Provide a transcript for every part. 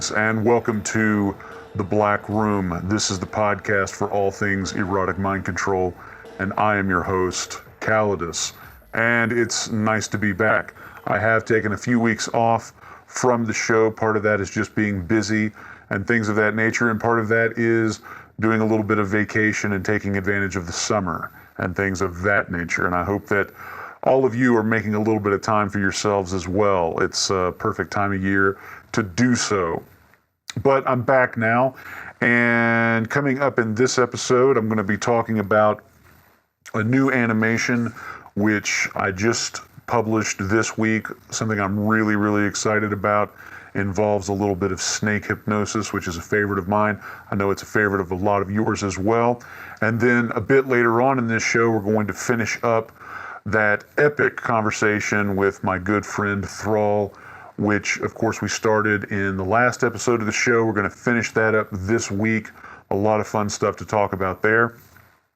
Queens, and welcome to The Black Room. This is the podcast for all things erotic mind control, and I am your host, Callidus. And it's nice to be back. I have taken a few weeks off from the show. Part of that is just being busy and things of that nature, and part of that is doing a little bit of vacation and taking advantage of the summer and things of that nature. And I hope that all of you are making a little bit of time for yourselves as well. It's a perfect time of year to do so. But I'm back now, and coming up in this episode, I'm going to be talking about a new animation which I just published this week, something I'm really excited about. Involves a little bit of snake hypnosis, which is a favorite of mine. I know it's a favorite of a lot of yours as well. And then a bit later on in this show, we're going to finish up that epic conversation with my good friend Thrall, which of course we started in the last episode of the show. We're going to finish that up this week. A lot of fun stuff to talk about there.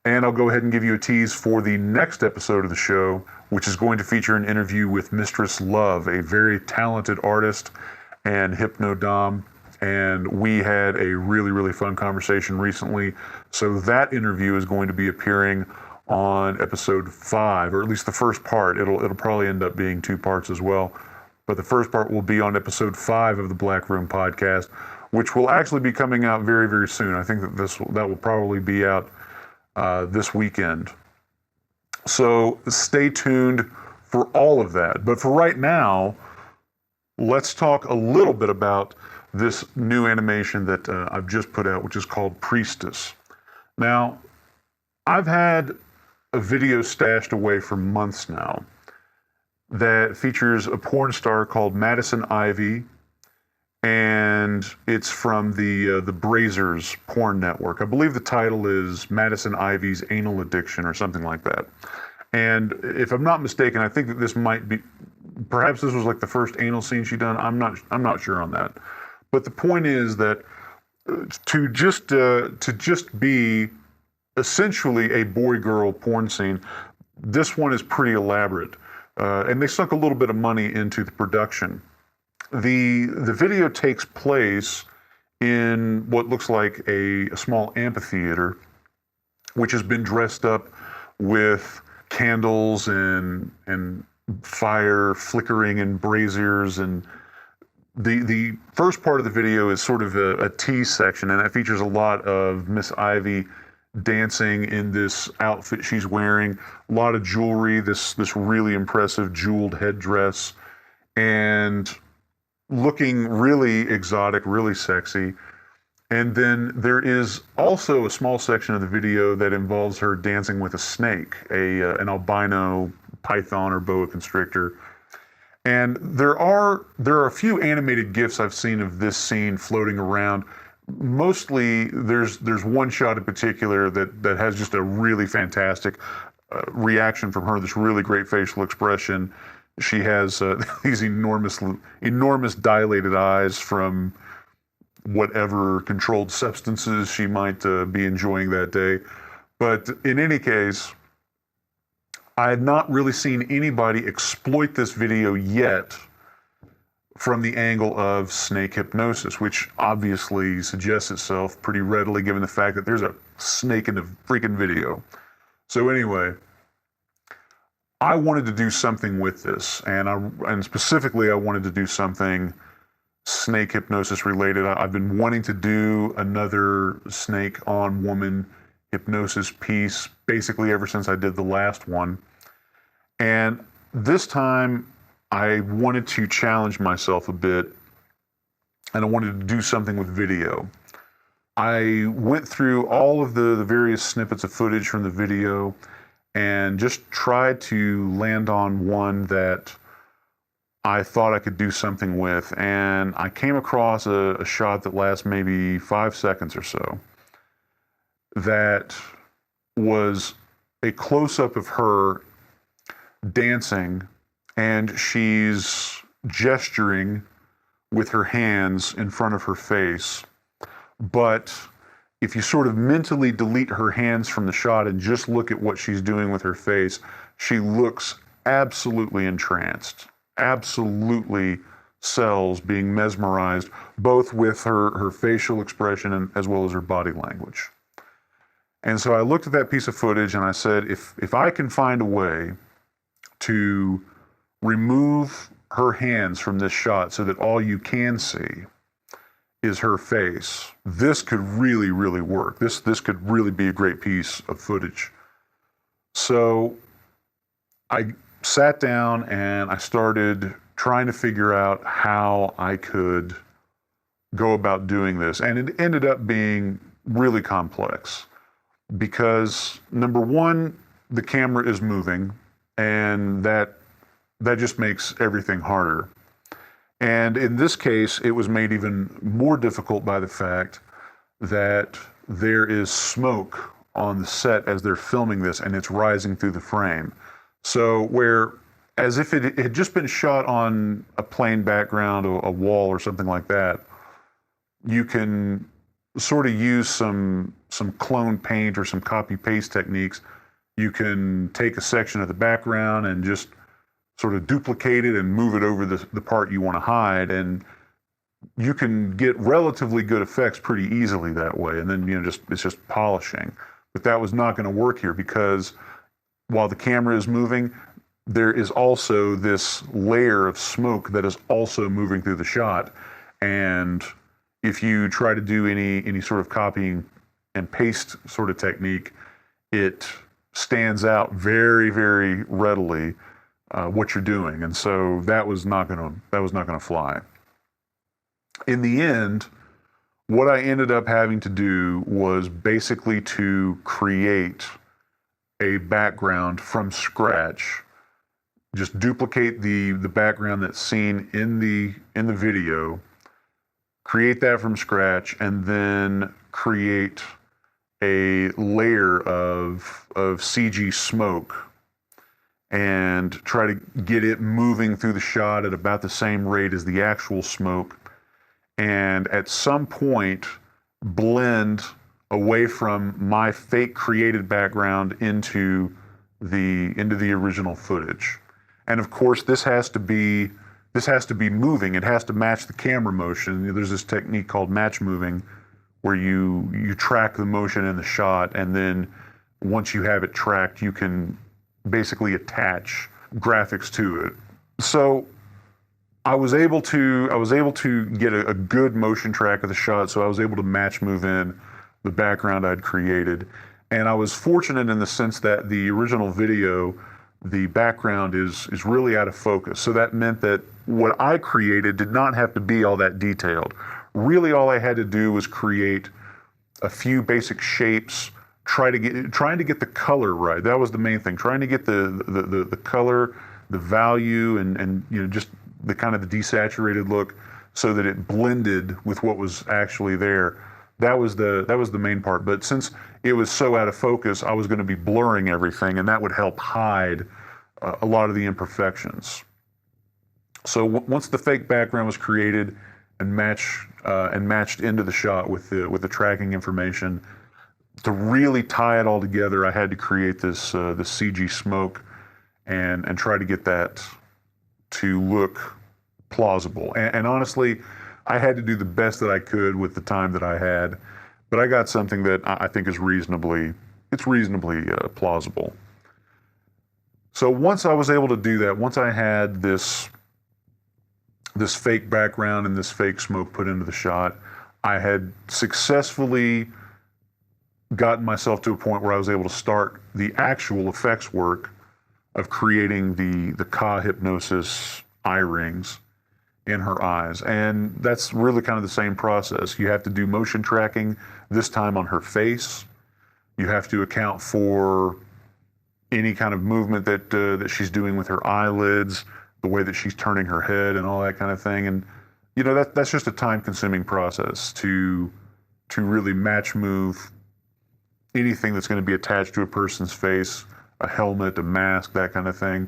And I'll go ahead and give you a tease for the next episode of the show, which is going to feature an interview with Mistress Love, a very talented artist and hypnodom. And we had a really fun conversation recently. So that interview is going to be appearing on episode 5, or at least the first part. It'll probably end up being 2 parts as well. But the first part will be on episode 5 of the Black Room podcast, which will actually be coming out very soon. I think that will probably be out this weekend. So stay tuned for all of that. But for right now, let's talk a little bit about this new animation that I've just put out, which is called Priestess. Now, I've had a video stashed away for months now that features a porn star called Madison Ivy, and it's from the Brazzers porn network. I believe the title is Madison Ivy's Anal Addiction or something like that. And if I'm not mistaken, I think that this might be, perhaps this was like the first anal scene she done. I'm not sure on that. But the point is that to just be essentially a boy-girl porn scene, this one is pretty elaborate. And they sunk a little bit of money into the production. The video takes place in what looks like a small amphitheater, which has been dressed up with candles and fire flickering and braziers. And the first part of the video is sort of a tease section, and that features a lot of Miss Ivy dancing in this outfit she's wearing, a lot of jewelry, this really impressive jeweled headdress, and looking really exotic, really sexy. And then there is also a small section of the video that involves her dancing with a snake, an albino python or boa constrictor. And there are a few animated GIFs I've seen of this scene floating around. Mostly, there's one shot in particular that has just a really fantastic reaction from her, this really great facial expression. She has these enormous dilated eyes from whatever controlled substances she might be enjoying that day. But in any case, I had not really seen anybody exploit this video yet from the angle of snake hypnosis, which obviously suggests itself pretty readily given the fact that there's a snake in the freaking video. So anyway, I wanted to do something with this, and specifically I wanted to do something snake hypnosis related. I've been wanting to do another snake on woman hypnosis piece basically ever since I did the last one. And this time I wanted to challenge myself a bit, and I wanted to do something with video. I went through all of the various snippets of footage from the video and just tried to land on one that I thought I could do something with. And I came across a shot that lasts maybe 5 seconds or so that was a close-up of her dancing, and she's gesturing with her hands in front of her face. But if you sort of mentally delete her hands from the shot and just look at what she's doing with her face, she looks absolutely entranced, absolutely cells, being mesmerized, both with her facial expression and as well as her body language. And so I looked at that piece of footage and I said, if I can find a way to remove her hands from this shot so that all you can see is her face, this could really, really work. This could really be a great piece of footage. So I sat down and I started trying to figure out how I could go about doing this. And it ended up being really complex because, number one, the camera is moving, and that just makes everything harder. And in this case, it was made even more difficult by the fact that there is smoke on the set as they're filming this, and it's rising through the frame. So where, as if it had just been shot on a plain background, a wall or something like that, you can sort of use some clone paint or some copy paste techniques. You can take a section of the background and just sort of duplicate it and move it over the part you want to hide, and you can get relatively good effects pretty easily that way. And then, it's just polishing. But that was not going to work here because while the camera is moving, there is also this layer of smoke that is also moving through the shot. And if you try to do any sort of copying and paste sort of technique, it stands out very, very readily what you're doing. And so that was not gonna fly. In the end, what I ended up having to do was basically to create a background from scratch. Just duplicate the background that's seen in the video, create that from scratch, and then create a layer of CG smoke and try to get it moving through the shot at about the same rate as the actual smoke. And at some point, blend away from my fake created background into the original footage. And of course, this has to be moving. It has to match the camera motion. There's this technique called match moving, where you track the motion in the shot, and then once you have it tracked, you can basically attach graphics to it. So I was able to get a good motion track of the shot, so I was able to match move in the background I'd created. And I was fortunate in the sense that the original video, the background is really out of focus. So that meant that what I created did not have to be all that detailed. Really, all I had to do was create a few basic shapes, trying to get the color right. That was the main thing. Trying to get the color, the value, and just the kind of the desaturated look, so that it blended with what was actually there. That was the main part. But since it was so out of focus, I was going to be blurring everything, and that would help hide a lot of the imperfections. So once the fake background was created and matched into the shot with the tracking information, to really tie it all together, I had to create this CG smoke and try to get that to look plausible. And honestly, I had to do the best that I could with the time that I had, but I got something that I think is reasonably plausible. So once I was able to do that, once I had this fake background and this fake smoke put into the shot, I had successfully gotten myself to a point where I was able to start the actual effects work of creating the Ka hypnosis eye rings in her eyes. And that's really kind of the same process. You have to do motion tracking, this time on her face. You have to account for any kind of movement that she's doing with her eyelids, the way that she's turning her head and all that kind of thing. And that's just a time-consuming process to really match move anything that's going to be attached to a person's face, a helmet, a mask, that kind of thing.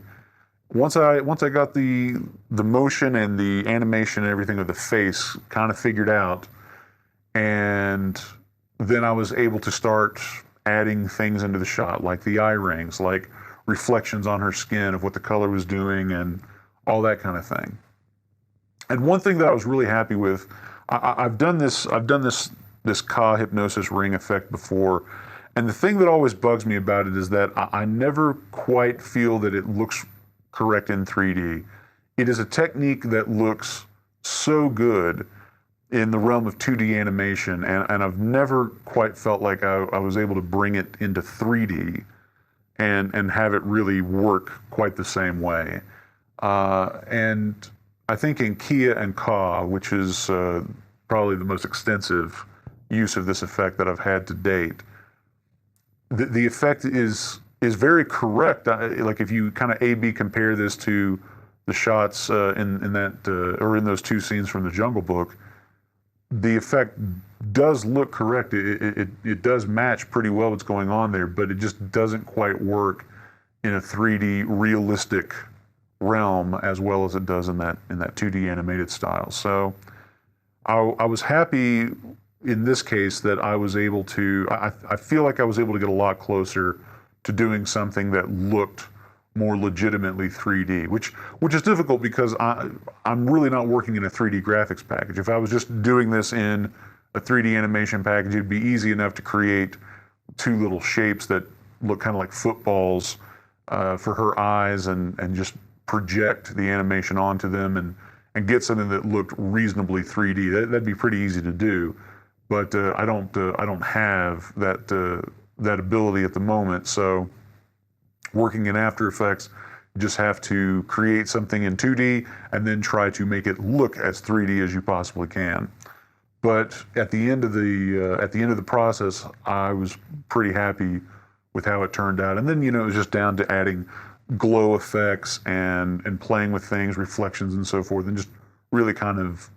Once I got the motion and the animation and everything of the face kind of figured out, and then I was able to start adding things into the shot, like the eye rings, like reflections on her skin of what the color was doing, and all that kind of thing. And one thing that I was really happy with, I've done this Ka hypnosis ring effect before, and the thing that always bugs me about it is that I never quite feel that it looks correct in 3D. It is a technique that looks so good in the realm of 2D animation, and I've never quite felt like I was able to bring it into 3D and have it really work quite the same way. And I think in Kia and Ka, which is probably the most extensive use of this effect that I've had to date, the effect is very correct. Like if you kind of A/B compare this to the shots in that or in those two scenes from the Jungle Book, the effect does look correct. It does match pretty well what's going on there, but it just doesn't quite work in a 3D realistic realm as well as it does in that 2D animated style. So I was happy in this case that I was able to, I feel like I was able to get a lot closer to doing something that looked more legitimately 3D, which is difficult because I'm really not working in a 3D graphics package. If I was just doing this in a 3D animation package, it'd be easy enough to create two little shapes that look kind of like footballs for her eyes and just project the animation onto them and get something that looked reasonably 3D. That'd be pretty easy to do, but I don't have that ability at the moment. So working in After Effects, you just have to create something in 2D and then try to make it look as 3D as you possibly can. But at the end of the process, I was pretty happy with how it turned out. And then it was just down to adding glow effects and playing with things, reflections and so forth, and just really kind of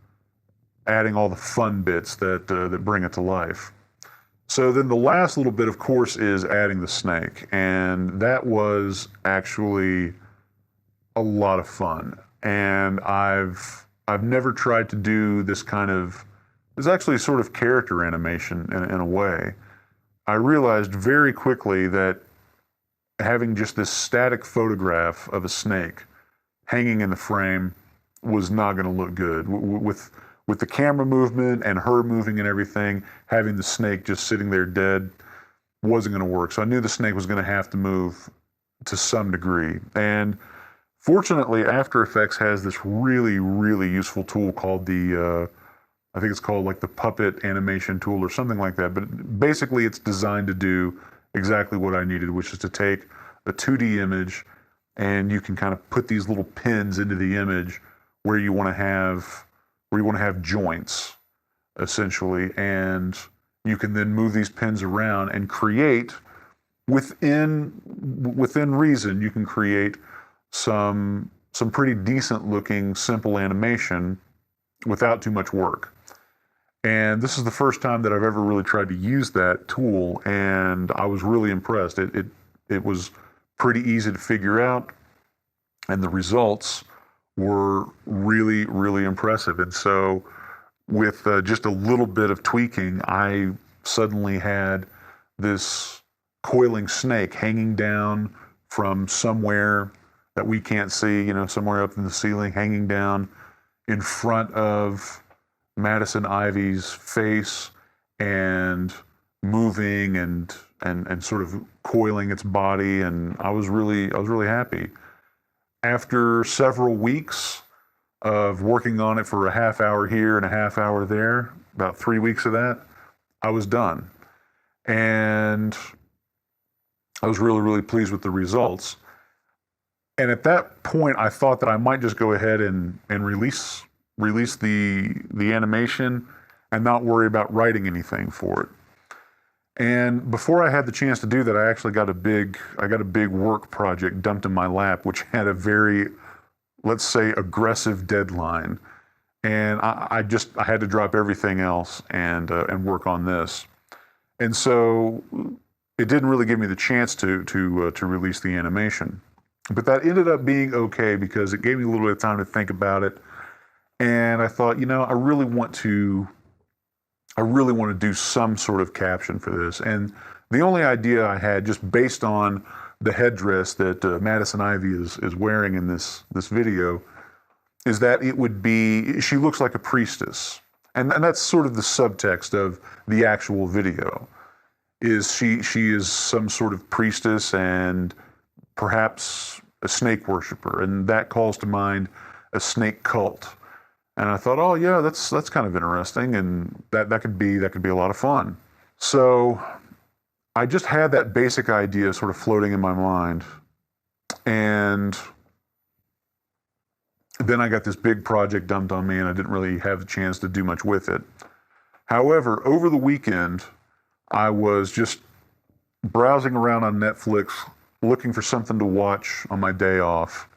adding all the fun bits that bring it to life. So then the last little bit, of course, is adding the snake, and that was actually a lot of fun. And I've never tried to do this kind of, it's actually sort of character animation in a way. I realized very quickly that having just this static photograph of a snake hanging in the frame was not going to look good. With the camera movement and her moving and everything, having the snake just sitting there dead wasn't going to work. So I knew the snake was going to have to move to some degree. And fortunately, After Effects has this really, really useful tool called I think it's called like the puppet animation tool or something like that. But basically, it's designed to do exactly what I needed, which is to take a 2D image and you can kind of put these little pins into the image where you want to have joints, essentially, and you can then move these pins around and create within reason. You can create some pretty decent looking simple animation without too much work. And this is the first time that I've ever really tried to use that tool, and I was really impressed. It was pretty easy to figure out, and the results were really, really impressive. And so with just a little bit of tweaking, I suddenly had this coiling snake hanging down from somewhere that we can't see, somewhere up in the ceiling, hanging down in front of Madison Ivy's face and moving and sort of coiling its body, and I was really happy. After several weeks of working on it for a half hour here and a half hour there, about 3 weeks of that, I was done. And I was really, really pleased with the results. And at that point, I thought that I might just go ahead and release the animation and not worry about writing anything for it. And before I had the chance to do that, I actually got a big work project dumped in my lap, which had a very, let's say, aggressive deadline. And I had to drop everything else and work on this. And so it didn't really give me the chance to release the animation. But that ended up being okay because it gave me a little bit of time to think about it. And I thought, I really want to do some sort of caption for this. And the only idea I had, just based on the headdress that Madison Ivy is wearing in this video, is that it would be, she looks like a priestess. And that's sort of the subtext of the actual video, is she is some sort of priestess and perhaps a snake worshiper. And that calls to mind a snake cult. And I thought, oh yeah, that's kind of interesting, and that could be a lot of fun. So I just had that basic idea sort of floating in my mind. And then I got this big project dumped on me, and I didn't really have the chance to do much with it. However, over the weekend, I was just browsing around on Netflix, looking for something to watch on my day off.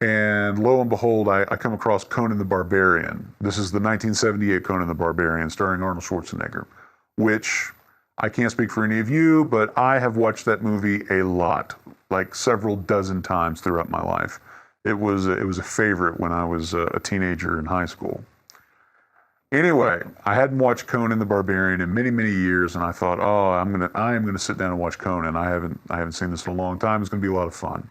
And lo and behold, I come across Conan the Barbarian. This is the 1978 Conan the Barbarian, starring Arnold Schwarzenegger, which I can't speak for any of you, but I have watched that movie a lot, like several dozen times throughout my life. It was a favorite when I was a teenager in high school. Anyway, I hadn't watched Conan the Barbarian in many, many years, and I thought, oh, I am gonna sit down and watch Conan. I haven't seen this in a long time. It's gonna be a lot of fun.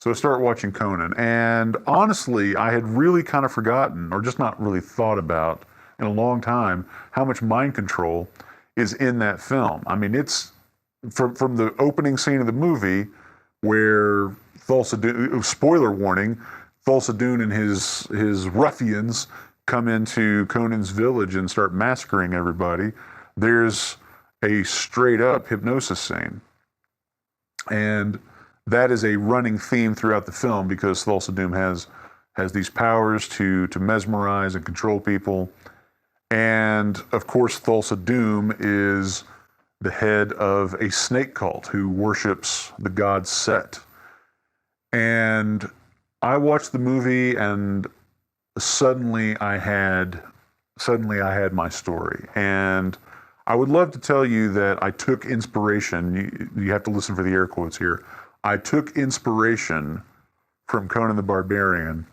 So I started watching Conan, and honestly, I had really kind of forgotten, or just not really thought about in a long time, how much mind control is in that film. I mean, it's from the opening scene of the movie where Thulsa, spoiler warning, Thulsa Doom and his ruffians come into Conan's village and start massacring everybody. There's a straight up hypnosis scene. And that is a running theme throughout the film because Thulsa Doom has these powers to mesmerize and control people. And of course, Thulsa Doom is the head of a snake cult who worships the god Set. And I watched the movie, and suddenly I had my story. And I would love to tell you that I took inspiration. You have to listen for the air quotes here. I took inspiration from Conan the Barbarian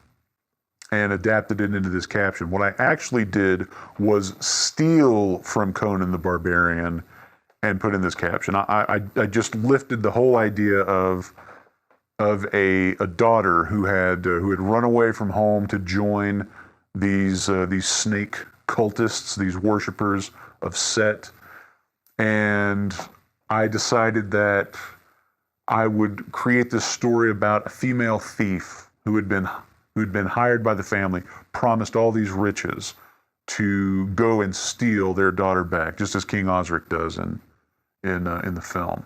and adapted it into this caption. What I actually did was steal from Conan the Barbarian and put in this caption. I just lifted the whole idea of a daughter who had run away from home to join these snake cultists, these worshipers of Set, and I decided that I would create this story about a female thief who had been hired by the family, promised all these riches to go and steal their daughter back, just as King Osric does in the film.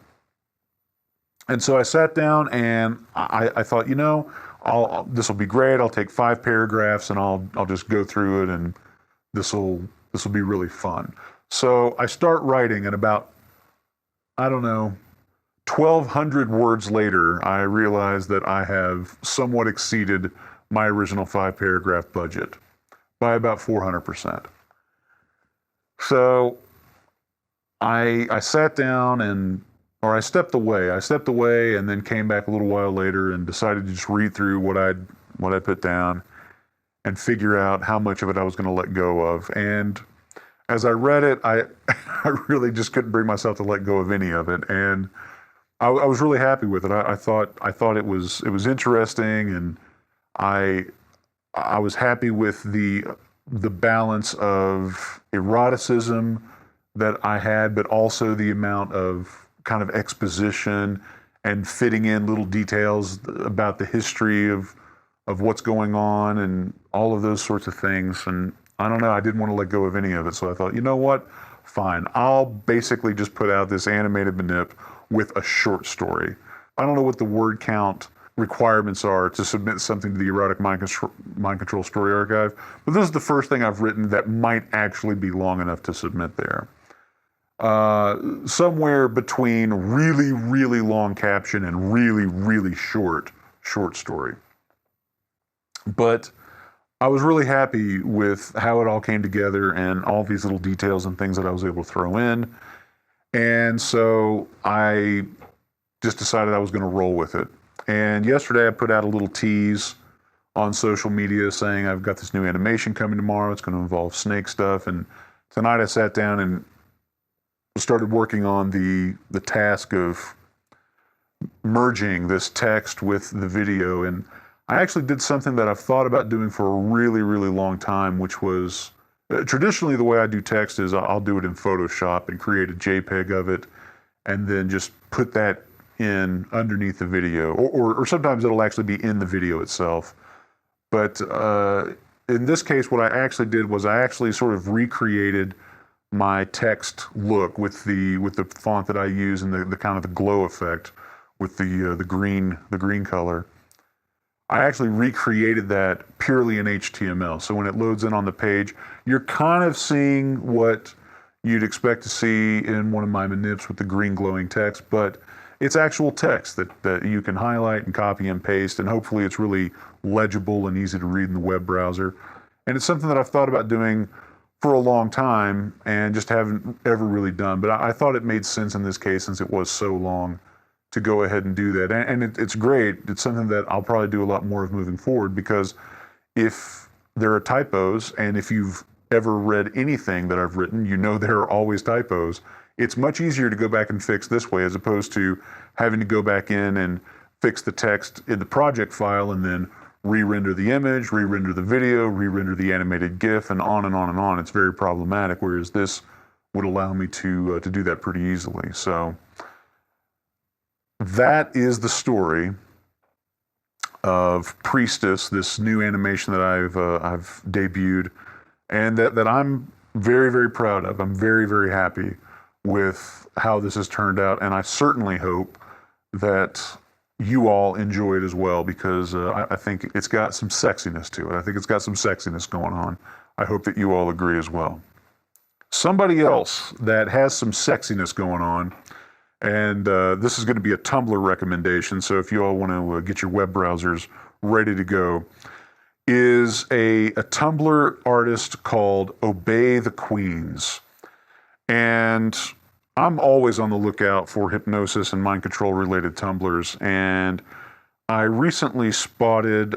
And so I sat down and I thought, this will be great. I'll take 5 paragraphs and I'll just go through it, and this will be really fun. So I start writing, and about, I don't know, 1,200 words later, I realize that I have somewhat exceeded my original 5-paragraph budget by about 400%. So I sat down I stepped away and then came back a little while later and decided to just read through what I put down and figure out how much of it I was going to let go of. And as I read it, I really just couldn't bring myself to let go of any of it. And I was really happy with it. I thought it was interesting, and I was happy with the balance of eroticism that I had, but also the amount of kind of exposition and fitting in little details about the history of what's going on and all of those sorts of things. And I don't know, I didn't want to let go of any of it. So I thought, you know what? Fine. I'll basically just put out this animated manip with a short story. I don't know what the word count requirements are to submit something to the Erotic Mind Control Story Archive, but this is the first thing I've written that might actually be long enough to submit there. Somewhere between really, really long caption and really, really short story. But I was really happy with how it all came together and all these little details and things that I was able to throw in. And so I just decided I was going to roll with it. And yesterday I put out a little tease on social media saying I've got this new animation coming tomorrow. It's going to involve snake stuff. And tonight I sat down and started working on the task of merging this text with the video. And I actually did something that I've thought about doing for a really, really long time, which was traditionally the way I do text is I'll do it in Photoshop and create a JPEG of it, and then just put that in underneath the video, or sometimes it'll actually be in the video itself. But in this case, what I actually did was I actually sort of recreated my text look with the font that I use and the kind of the glow effect with the green color. I actually recreated that purely in HTML. So when it loads in on the page, you're kind of seeing what you'd expect to see in one of my manips with the green glowing text, but it's actual text that you can highlight and copy and paste, and hopefully it's really legible and easy to read in the web browser. And it's something that I've thought about doing for a long time and just haven't ever really done. But I thought it made sense in this case, since it was so long, to go ahead and do that. And it's great. It's something that I'll probably do a lot more of moving forward, because if there are typos, and if you've ever read anything that I've written, you know there are always typos. It's much easier to go back and fix this way, as opposed to having to go back in and fix the text in the project file and then re-render the image, re-render the video, re-render the animated GIF, and on and on and on. It's very problematic, whereas this would allow me to do that pretty easily. So that is the story of Priestess, this new animation that I've debuted, and that I'm very, very proud of. I'm very, very happy with how this has turned out, and I certainly hope that you all enjoy it as well, because I think it's got some sexiness to it. I think it's got some sexiness going on. I hope that you all agree as well. Somebody else that has some sexiness going on, and this is going to be a Tumblr recommendation, so if you all want to get your web browsers ready to go, is a Tumblr artist called ObeyTheQueens. And I'm always on the lookout for hypnosis and mind control related Tumblrs, and I recently spotted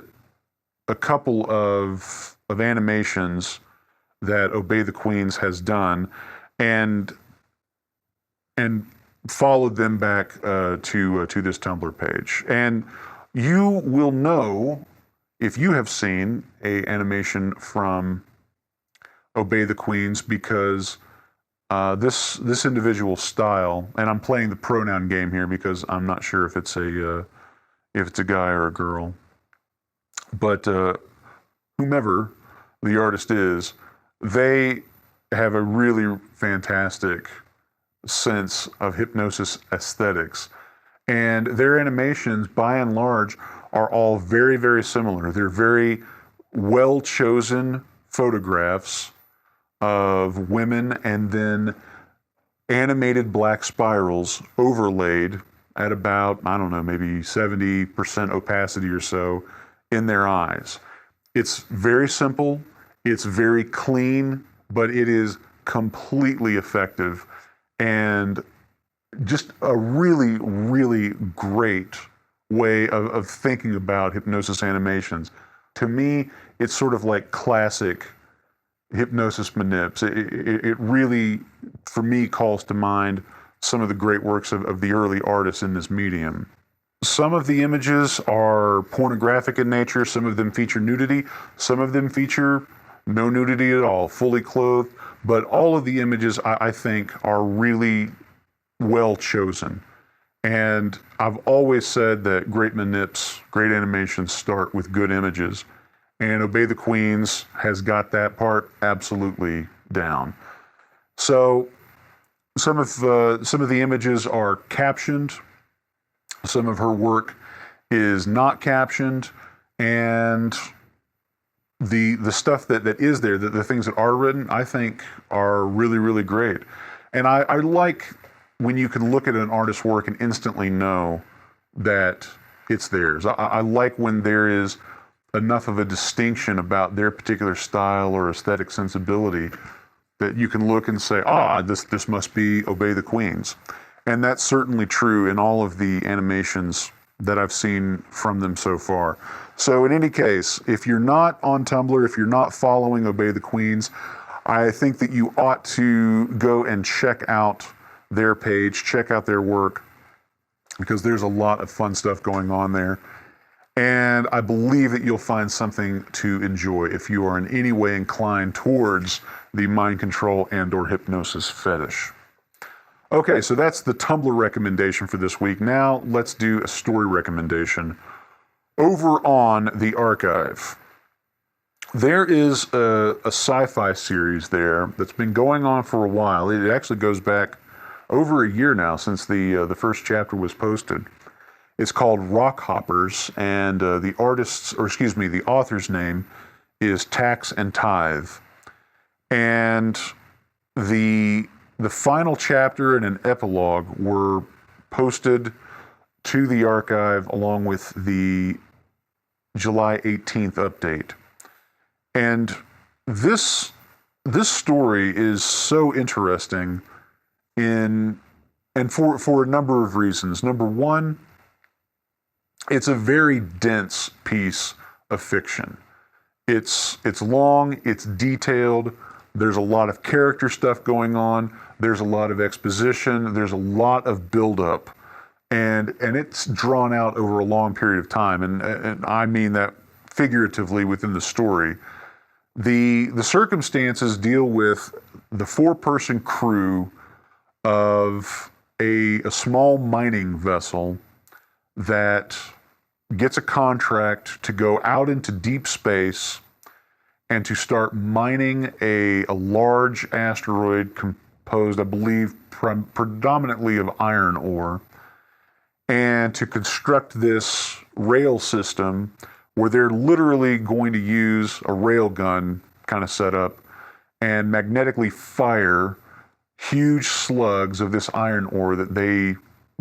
a couple of animations that ObeyTheQueens has done, and followed them back to this Tumblr page. And you will know if you have seen a animation from ObeyTheQueens, because this individual style, and I'm playing the pronoun game here because I'm not sure if it's a guy or a girl, but whomever the artist is, they have a really fantastic sense of hypnosis aesthetics, and their animations, by and large, are all very, very similar. They're very well chosen photographs of women, and then animated black spirals overlaid at about, I don't know, maybe 70% opacity or so in their eyes. It's very simple, it's very clean, but it is completely effective, and just a really, really great way of thinking about hypnosis animations. To me, it's sort of like classic hypnosis manips. It really, for me, calls to mind some of the great works of the early artists in this medium. Some of the images are pornographic in nature, some of them feature nudity, some of them feature no nudity at all, fully clothed, but all of the images, I think, are really well chosen. And I've always said that great manips, great animations start with good images. And ObeyTheQueens has got that part absolutely down. So some of the images are captioned. Some of her work is not captioned, and the stuff that is there, the things that are written, I think are really, really great. And I like when you can look at an artist's work and instantly know that it's theirs. I like when there is enough of a distinction about their particular style or aesthetic sensibility that you can look and say, this must be ObeyTheQueens. And that's certainly true in all of the animations that I've seen from them so far. So in any case, if you're not on Tumblr, if you're not following ObeyTheQueens, I think that you ought to go and check out their page, check out their work, because there's a lot of fun stuff going on there. And I believe that you'll find something to enjoy if you are in any way inclined towards the mind control and/or hypnosis fetish. Okay, so that's the Tumblr recommendation for this week. Now let's do a story recommendation. Over on the archive, there is a sci-fi series there that's been going on for a while. It actually goes back over a year now since the first chapter was posted. It's called Rockhoppers, and the author's name is Tax and Tithe. And the final chapter and an epilogue were posted to the archive along with the July 18th update. And this story is so interesting for a number of reasons. Number one, it's a very dense piece of fiction. It's long, it's detailed, there's a lot of character stuff going on, there's a lot of exposition, there's a lot of buildup, and it's drawn out over a long period of time, and I mean that figuratively within the story. The circumstances deal with the four-person crew of a small mining vessel that gets a contract to go out into deep space and to start mining a large asteroid composed, I believe, predominantly of iron ore, and to construct this rail system where they're literally going to use a rail gun kind of setup and magnetically fire huge slugs of this iron ore that they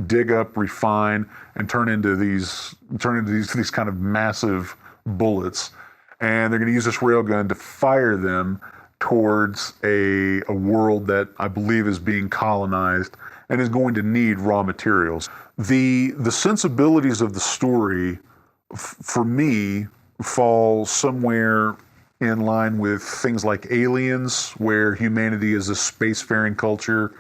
dig up, refine, and turn into these kind of massive bullets. And they're going to use this railgun to fire them towards a world that I believe is being colonized and is going to need raw materials. The sensibilities of the story, for me, fall somewhere in line with things like Aliens, where humanity is a spacefaring culture,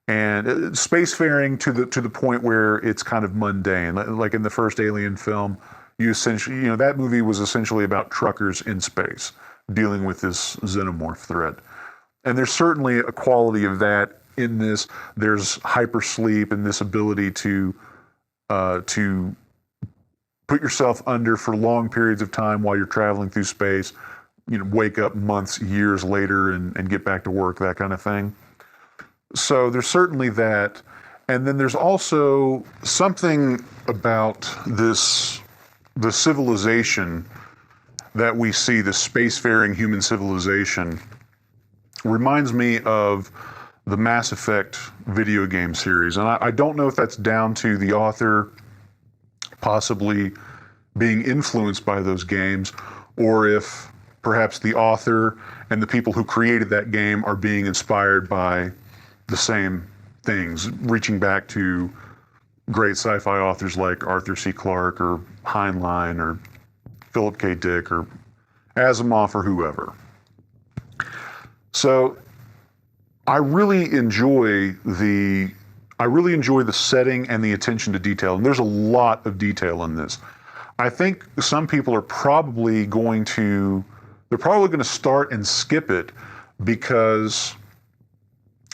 and spacefaring to the point where it's kind of mundane. Like in the first Alien film, that movie was essentially about truckers in space dealing with this xenomorph threat. And there's certainly a quality of that in this. There's hypersleep and this ability to put yourself under for long periods of time while you're traveling through space, wake up months, years later and get back to work, that kind of thing. So there's certainly that. And then there's also something about the civilization that we see, the spacefaring human civilization, reminds me of the Mass Effect video game series. And I don't know if that's down to the author possibly being influenced by those games, or if perhaps the author and the people who created that game are being inspired by the same things, reaching back to great sci-fi authors like Arthur C. Clarke or Heinlein or Philip K. Dick or Asimov or whoever. So I really enjoy the setting and the attention to detail, and there's a lot of detail in this. I think some people are probably going to start and skip it because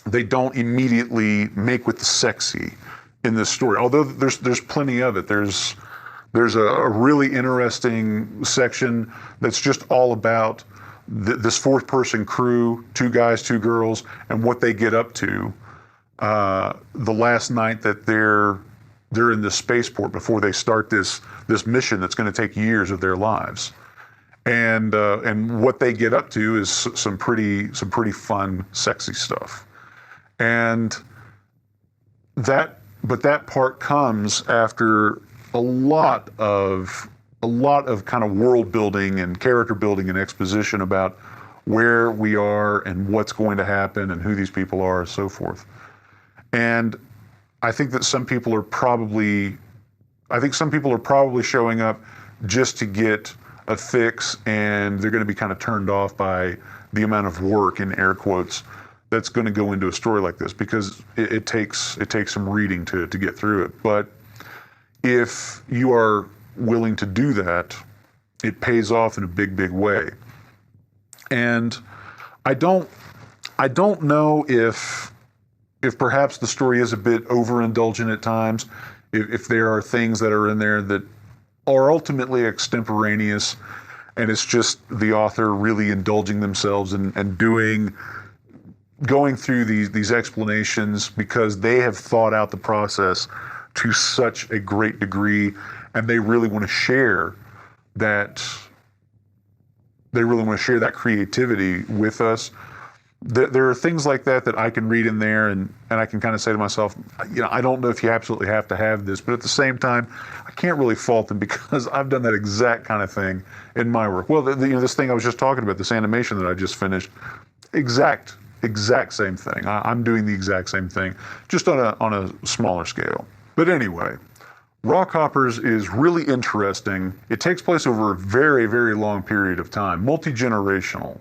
they don't immediately make with the sexy in this story. Although there's plenty of it. There's a really interesting section that's just all about this fourth-person crew, 2 guys, 2 girls, and what they get up to the last night that they're in this spaceport before they start this mission that's going to take years of their lives. And what they get up to is some pretty fun, sexy stuff. And that part comes after a lot of kind of world building and character building and exposition about where we are and what's going to happen and who these people are and so forth. And I think that some people are probably showing up just to get a fix, and they're going to be kind of turned off by the amount of work, in air quotes, that's going to go into a story like this, because it takes some reading to get through it. But if you are willing to do that, it pays off in a big, big way. And I don't know if perhaps the story is a bit overindulgent at times, if there are things that are in there that are ultimately extemporaneous, and it's just the author really indulging themselves and going through these explanations because they have thought out the process to such a great degree, and they really want to share that. They really want to share that creativity with us. There are things like that I can read in there, and I can kind of say to myself, I don't know if you absolutely have to have this, but at the same time, I can't really fault them because I've done that exact kind of thing in my work. Well, this thing I was just talking about, this animation that I just finished, exact same thing. I'm doing the exact same thing, just on a smaller scale. But anyway, Rockhoppers is really interesting. It takes place over a very, very long period of time, multi-generational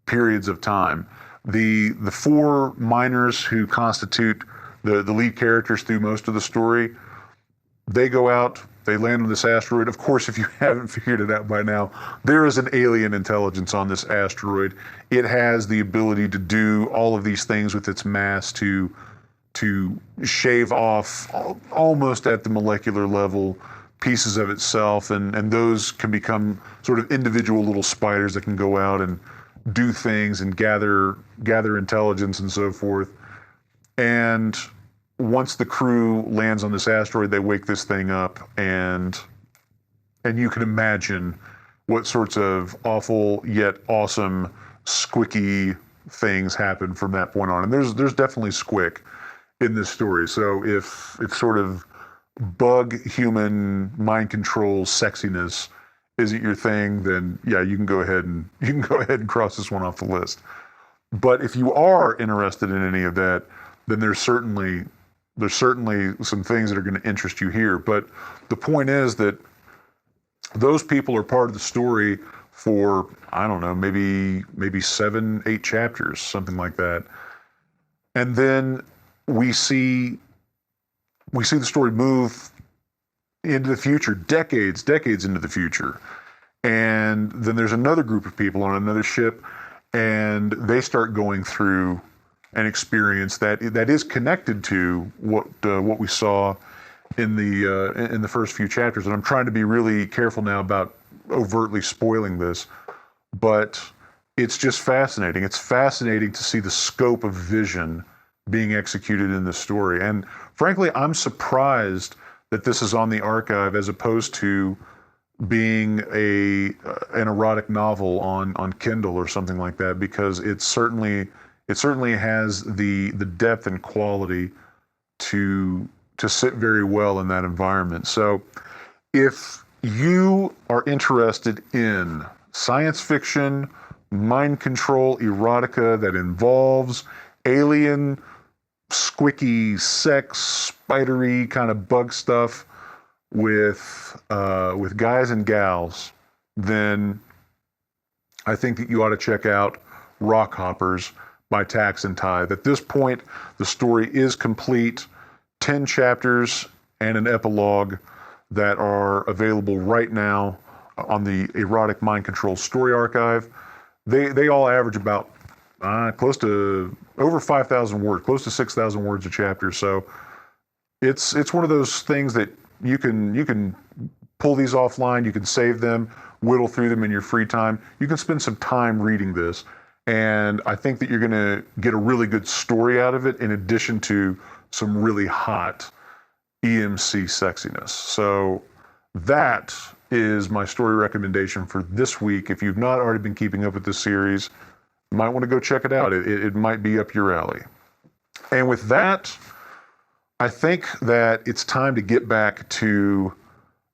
periods of time. The four miners who constitute the lead characters through most of the story, they go out, they land on this asteroid. Of course, if you haven't figured it out by now, there is an alien intelligence on this asteroid. It has the ability to do all of these things with its mass to shave off almost at the molecular level pieces of itself, and those can become sort of individual little spiders that can go out and do things and gather intelligence and so forth. And once the crew lands on this asteroid, they wake this thing up, and you can imagine what sorts of awful yet awesome squicky things happen from that point on. And there's definitely squick in this story. So if sort of bug human mind control sexiness isn't your thing, then yeah, you can go ahead and cross this one off the list. But if you are interested in any of that, then there's certainly some things that are going to interest you here. But the point is that those people are part of the story for, I don't know, maybe 7-8 chapters, something like that. And then we see the story move into the future, decades into the future. And then there's another group of people on another ship, and they start going through an experience that is connected to what we saw in the first few chapters. And I'm trying to be really careful now about overtly spoiling this, but it's just fascinating. It's fascinating to see the scope of vision being executed in this story. And frankly, I'm surprised that this is on the archive as opposed to being an erotic novel on Kindle or something like that, because it certainly has the depth and quality to sit very well in that environment. So if you are interested in science fiction, mind control, erotica that involves alien, squicky, sex, spidery kind of bug stuff with guys and gals, then I think that you ought to check out Rockhoppers by Tax and Tithe. At this point, the story is complete. 10 chapters and an epilogue that are available right now on the Erotic Mind Control Story Archive. They all average about close to over 5,000 words, close to 6,000 words a chapter. So it's one of those things that you can pull these offline, you can save them, whittle through them in your free time. You can spend some time reading this, and I think that you're going to get a really good story out of it, in addition to some really hot EMC sexiness. So that is my story recommendation for this week. If you've not already been keeping up with this series, you might want to go check it out. It might be up your alley. And with that, I think that it's time to get back to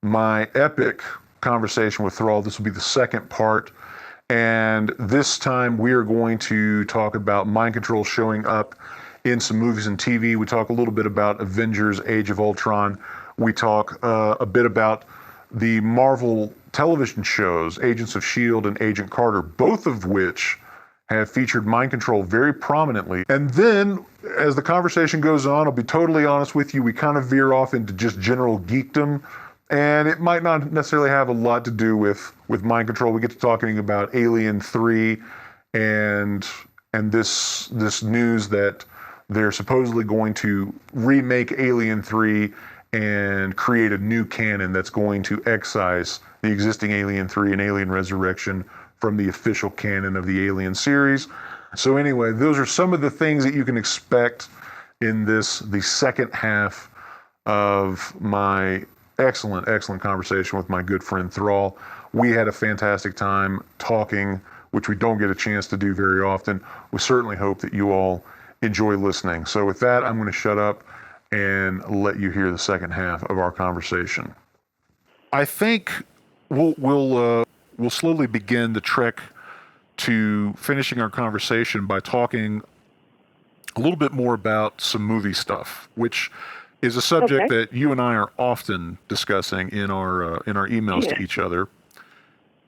my epic conversation with Thrall. This will be the second part. And this time we are going to talk about mind control showing up in some movies and TV. We talk a little bit about Avengers: Age of Ultron. We talk a bit about the Marvel television shows, Agents of S.H.I.E.L.D. and Agent Carter, both of which have featured mind control very prominently. And then, as the conversation goes on, I'll be totally honest with you, we kind of veer off into just general geekdom And it might not necessarily have a lot to do with mind control. We get to talking about Alien 3 and this news that they're supposedly going to remake Alien 3 and create a new canon that's going to excise the existing Alien 3 and Alien Resurrection from the official canon of the Alien series. So anyway, those are some of the things that you can expect in the second half of my excellent conversation with my good friend Thrall. We had a fantastic time talking, which we don't get a chance to do very often. We certainly hope that you all enjoy listening. So with that, I'm going to shut up and let you hear the second half of our conversation. I think we'll slowly begin the trek to finishing our conversation by talking a little bit more about some movie stuff, which is a subject that you and I are often discussing in our emails to each other.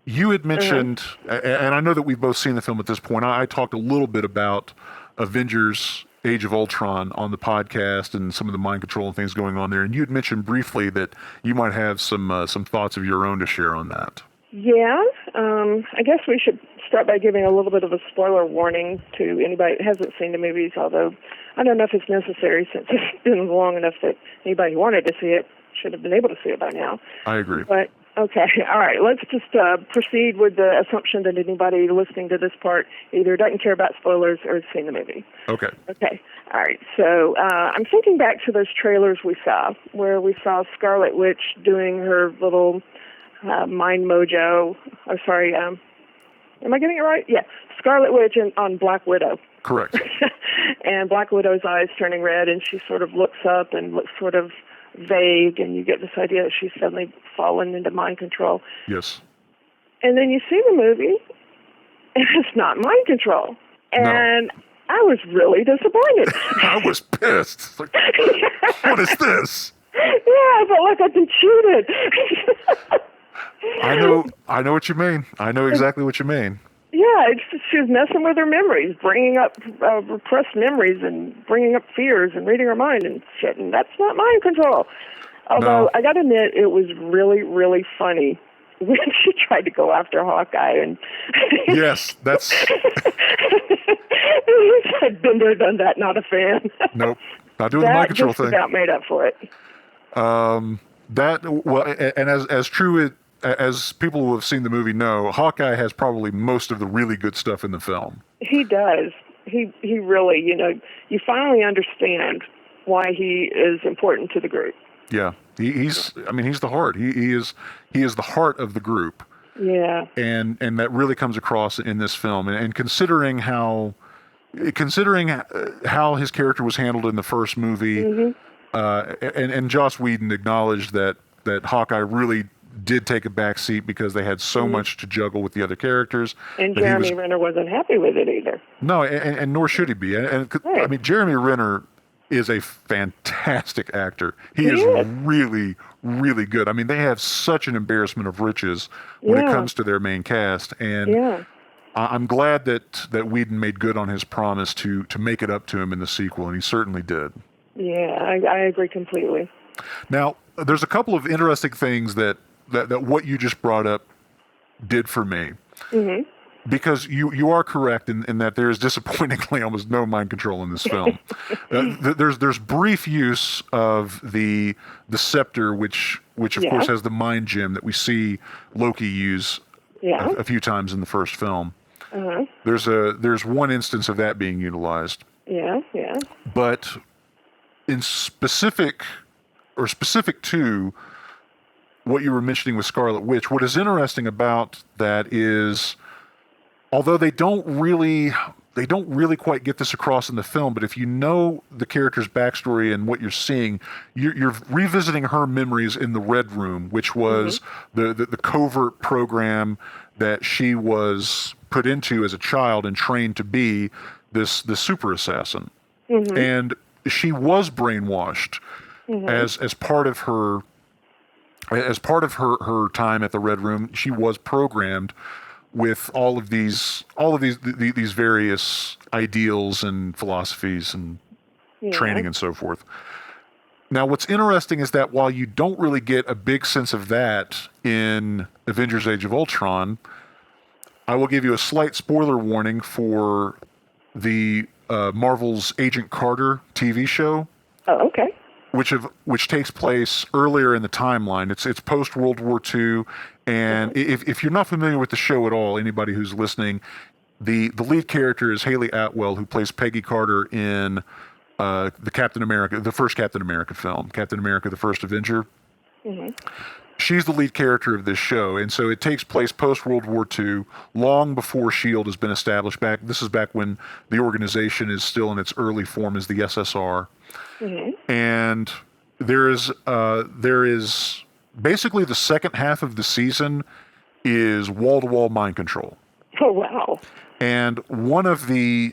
You had mentioned, and I know that we've both seen the film at this point. I talked a little bit about Avengers: Age of Ultron on the podcast and some of the mind control and things going on there. And you had mentioned briefly that you might have some thoughts of your own to share on that. Yeah, I guess we should start by giving a little bit of a spoiler warning to anybody that hasn't seen the movies, although I don't know if it's necessary since it's been long enough that anybody who wanted to see it should have been able to see it by now. I agree. But, okay, all right, let's just proceed with the assumption that anybody listening to this part either doesn't care about spoilers or has seen the movie. Okay. Okay, all right, so I'm thinking back to those trailers we saw, where we saw Scarlet Witch doing her little mind mojo, am I getting it right? Yeah, Scarlet Witch on Black Widow. Correct. And Black Widow's eyes turning red, and she sort of looks up and looks sort of vague, and you get this idea that she's suddenly fallen into mind control. Yes. And then you see the movie, and it's not mind control. And no. I was really disappointed. I was pissed. Like, what is this? Yeah, I felt like I'd been cheated. I know what you mean. I know exactly what you mean. Yeah, she was messing with her memories, bringing up repressed memories and bringing up fears and reading her mind and shit, and that's not mind control. Although, I got to admit, it was really, really funny when she tried to go after Hawkeye. And yes, that's... I'd been there, done that, not a fan. Nope, not doing the mind control thing. That just about made up for it. As true as people who have seen the movie know, Hawkeye has probably most of the really good stuff in the film. He does. He really, you finally understand why he is important to the group. Yeah, he's the heart. He is the heart of the group. Yeah. And that really comes across in this film. And considering how his character was handled in the first movie, and Joss Whedon acknowledged that Hawkeye really did take a back seat because they had so much to juggle with the other characters. And Jeremy Renner wasn't happy with it either. No, and nor should he be. And right. I mean, Jeremy Renner is a fantastic actor. He is really, really good. I mean, they have such an embarrassment of riches when it comes to their main cast. And I'm glad that Whedon made good on his promise to make it up to him in the sequel, and he certainly did. Yeah, I agree completely. Now, there's a couple of interesting things that what you just brought up did for me. Mm-hmm. Because you are correct in that there is disappointingly almost no mind control in this film. There's brief use of the scepter, which of course has the mind gem that we see Loki use a few times in the first film. Uh-huh. There's one instance of that being utilized. Yeah. But in specific to what you were mentioning with Scarlet Witch, what is interesting about that is, although they don't really quite get this across in the film, but if you know the character's backstory and what you're seeing, you're revisiting her memories in the Red Room, which was the covert program that she was put into as a child and trained to be this super assassin. Mm-hmm. And she was brainwashed as part of her time at the Red Room. She was programmed with all of these various ideals and philosophies and training and so forth. Now, what's interesting is that while you don't really get a big sense of that in Avengers Age of Ultron, I will give you a slight spoiler warning for the Marvel's Agent Carter TV show. Oh, okay. Which takes place earlier in the timeline. It's post World War II, and if you're not familiar with the show at all, anybody who's listening, the lead character is Haley Atwell, who plays Peggy Carter in the first Captain America film, Captain America: The First Avenger. Mm-hmm. She's the lead character of this show, and so it takes place post World War II, long before S.H.I.E.L.D. has been established. This is back when the organization is still in its early form as the SSR. Mm-hmm. And there is basically the second half of the season is wall-to-wall mind control. Oh, wow. And one of the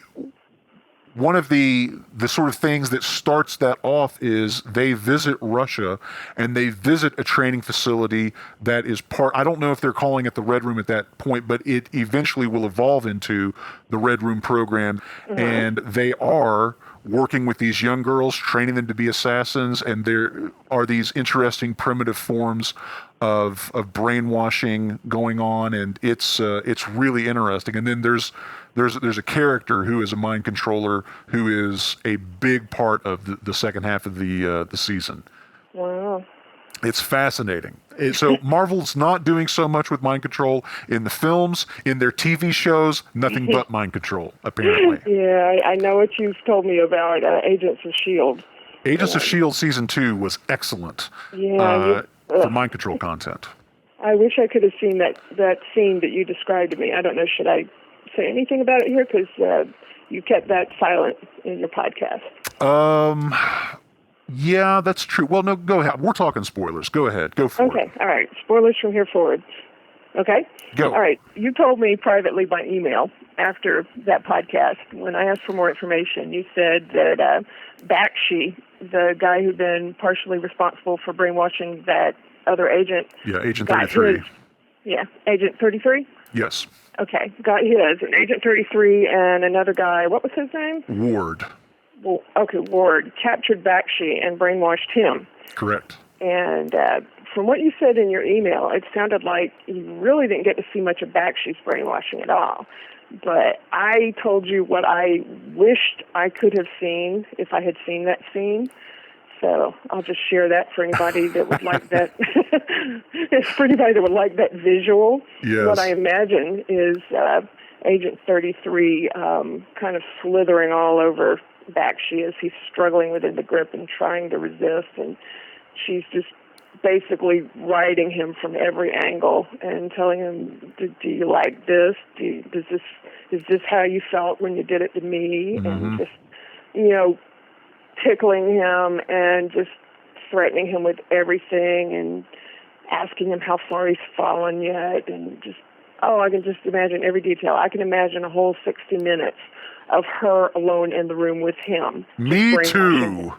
sort of things that starts that off is they visit Russia, and they visit a training facility that is I don't know if they're calling it the Red Room at that point, but it eventually will evolve into the Red Room program. Mm-hmm. And they are working with these young girls, training them to be assassins, and there are these interesting primitive forms of brainwashing going on, and it's really interesting. And then there's a character who is a mind controller who is a big part of the second half of the season. Wow. It's fascinating. So Marvel's not doing so much with mind control in the films, in their TV shows, nothing but mind control, apparently. Yeah, I know what you've told me about Agents of S.H.I.E.L.D. Agents of S.H.I.E.L.D. Season 2 was excellent for mind control content. I wish I could have seen that scene that you described to me. I don't know, should I say anything about it here? Because you kept that silent in your podcast. Yeah, that's true. Well, no, go ahead. We're talking spoilers. Go ahead. Go for it. Okay, all right. Spoilers from here forward. Okay? Go. All right. You told me privately by email after that podcast, when I asked for more information, you said that Bakshi, the guy who'd been partially responsible for brainwashing that other agent. Yeah, Agent 33. Agent 33? Yes. Okay, got his. And Agent 33 and another guy, what was his name? Ward. Well, okay, Ward captured Bakshi and brainwashed him. Correct. And from what you said in your email, it sounded like you really didn't get to see much of Bakshi's brainwashing at all. But I told you what I wished I could have seen if I had seen that scene. So I'll just share that for anybody that would like that. It's for anybody that would like that visual. Yes. What I imagine is Agent 33 kind of slithering all over Bakshi as he's struggling within the grip and trying to resist, and she's just basically riding him from every angle and telling him, do you like this? Is this how you felt when you did it to me? Mm-hmm. And just, tickling him and just threatening him with everything and asking him how far he's fallen yet, and just, I can just imagine every detail. I can imagine a whole 60 minutes of her alone in the room with him. Me too.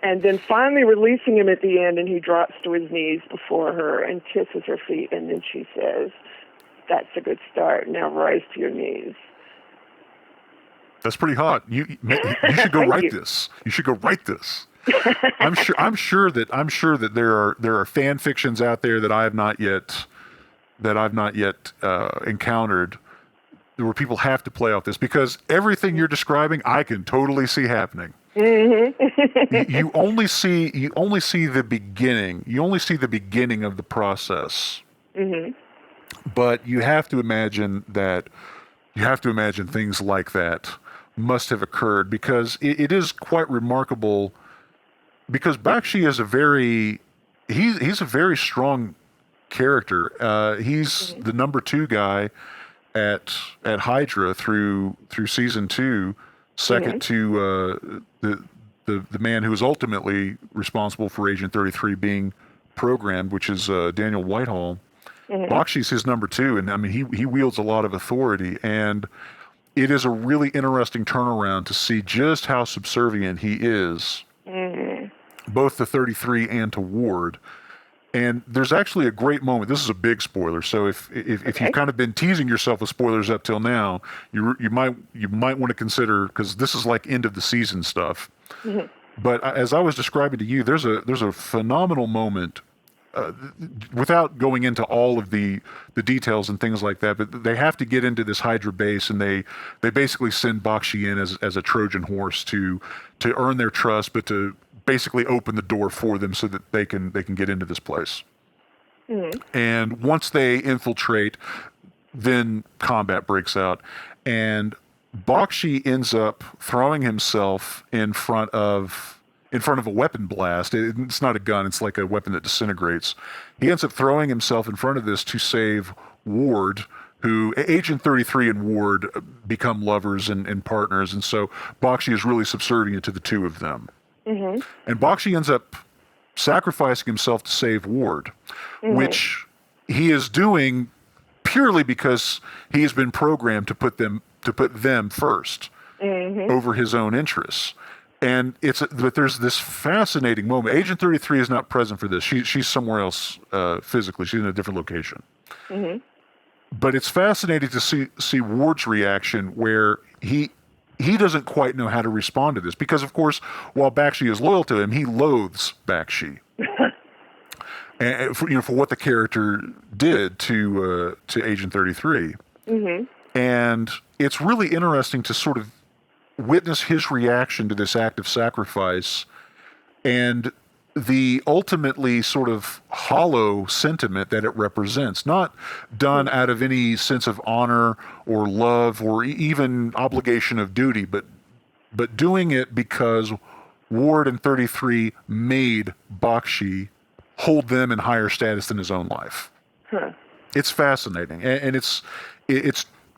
And then finally releasing him at the end, and he drops to his knees before her and kisses her feet, and then she says, "That's a good start. Now rise to your knees." That's pretty hot. You should go write this. You should go write this. I'm sure that there are fan fictions out there that I have not yet encountered, where people have to play off this, because everything you're describing, I can totally see happening. Mm-hmm. you only see the beginning. You only see the beginning of the process. Mm-hmm. But you have to imagine things like that must have occurred, because it is quite remarkable. Because Bakshi is he's a very strong character. He's the number 2 guy at Hydra through season 2, second to the man who was ultimately responsible for Agent 33 being programmed, which is Daniel Whitehall. Mm-hmm. Bakshi's his number 2, and I mean he wields a lot of authority, and it is a really interesting turnaround to see just how subservient he is, both to 33 and to Ward. And there's actually a great moment. This is a big spoiler, so if you've kind of been teasing yourself with spoilers up till now, you might want to consider, because this is like end of the season stuff. Mm-hmm. But as I was describing to you, there's a phenomenal moment. Without going into all of the details and things like that, but they have to get into this Hydra base, and they basically send Bakshi in as a Trojan horse to earn their trust, but to basically open the door for them so that they can get into this place. And once they infiltrate, then combat breaks out, and Bakshi ends up throwing himself in front of a weapon blast. It's not a gun, it's like a weapon that disintegrates. He ends up throwing himself in front of this to save Ward, who Agent 33 and Ward become lovers and partners, and so Bakshi is really subservient to the two of them. And Bakshi ends up sacrificing himself to save Ward, which he is doing purely because he has been programmed to put them first over his own interests. And but there's this fascinating moment. Agent 33 is not present for this. She's somewhere else physically. She's in a different location. But it's fascinating to see Ward's reaction, where he doesn't quite know how to respond to this, because of course, while Bakshi is loyal to him, he loathes Bakshi. And for what the character did to Agent 33. And it's really interesting to sort of witness his reaction to this act of sacrifice and the ultimately sort of hollow sentiment that it represents, not done out of any sense of honor or love or even obligation of duty, but doing it because Ward and 33 made Bakshi hold them in higher status than his own life. It's fascinating, and it's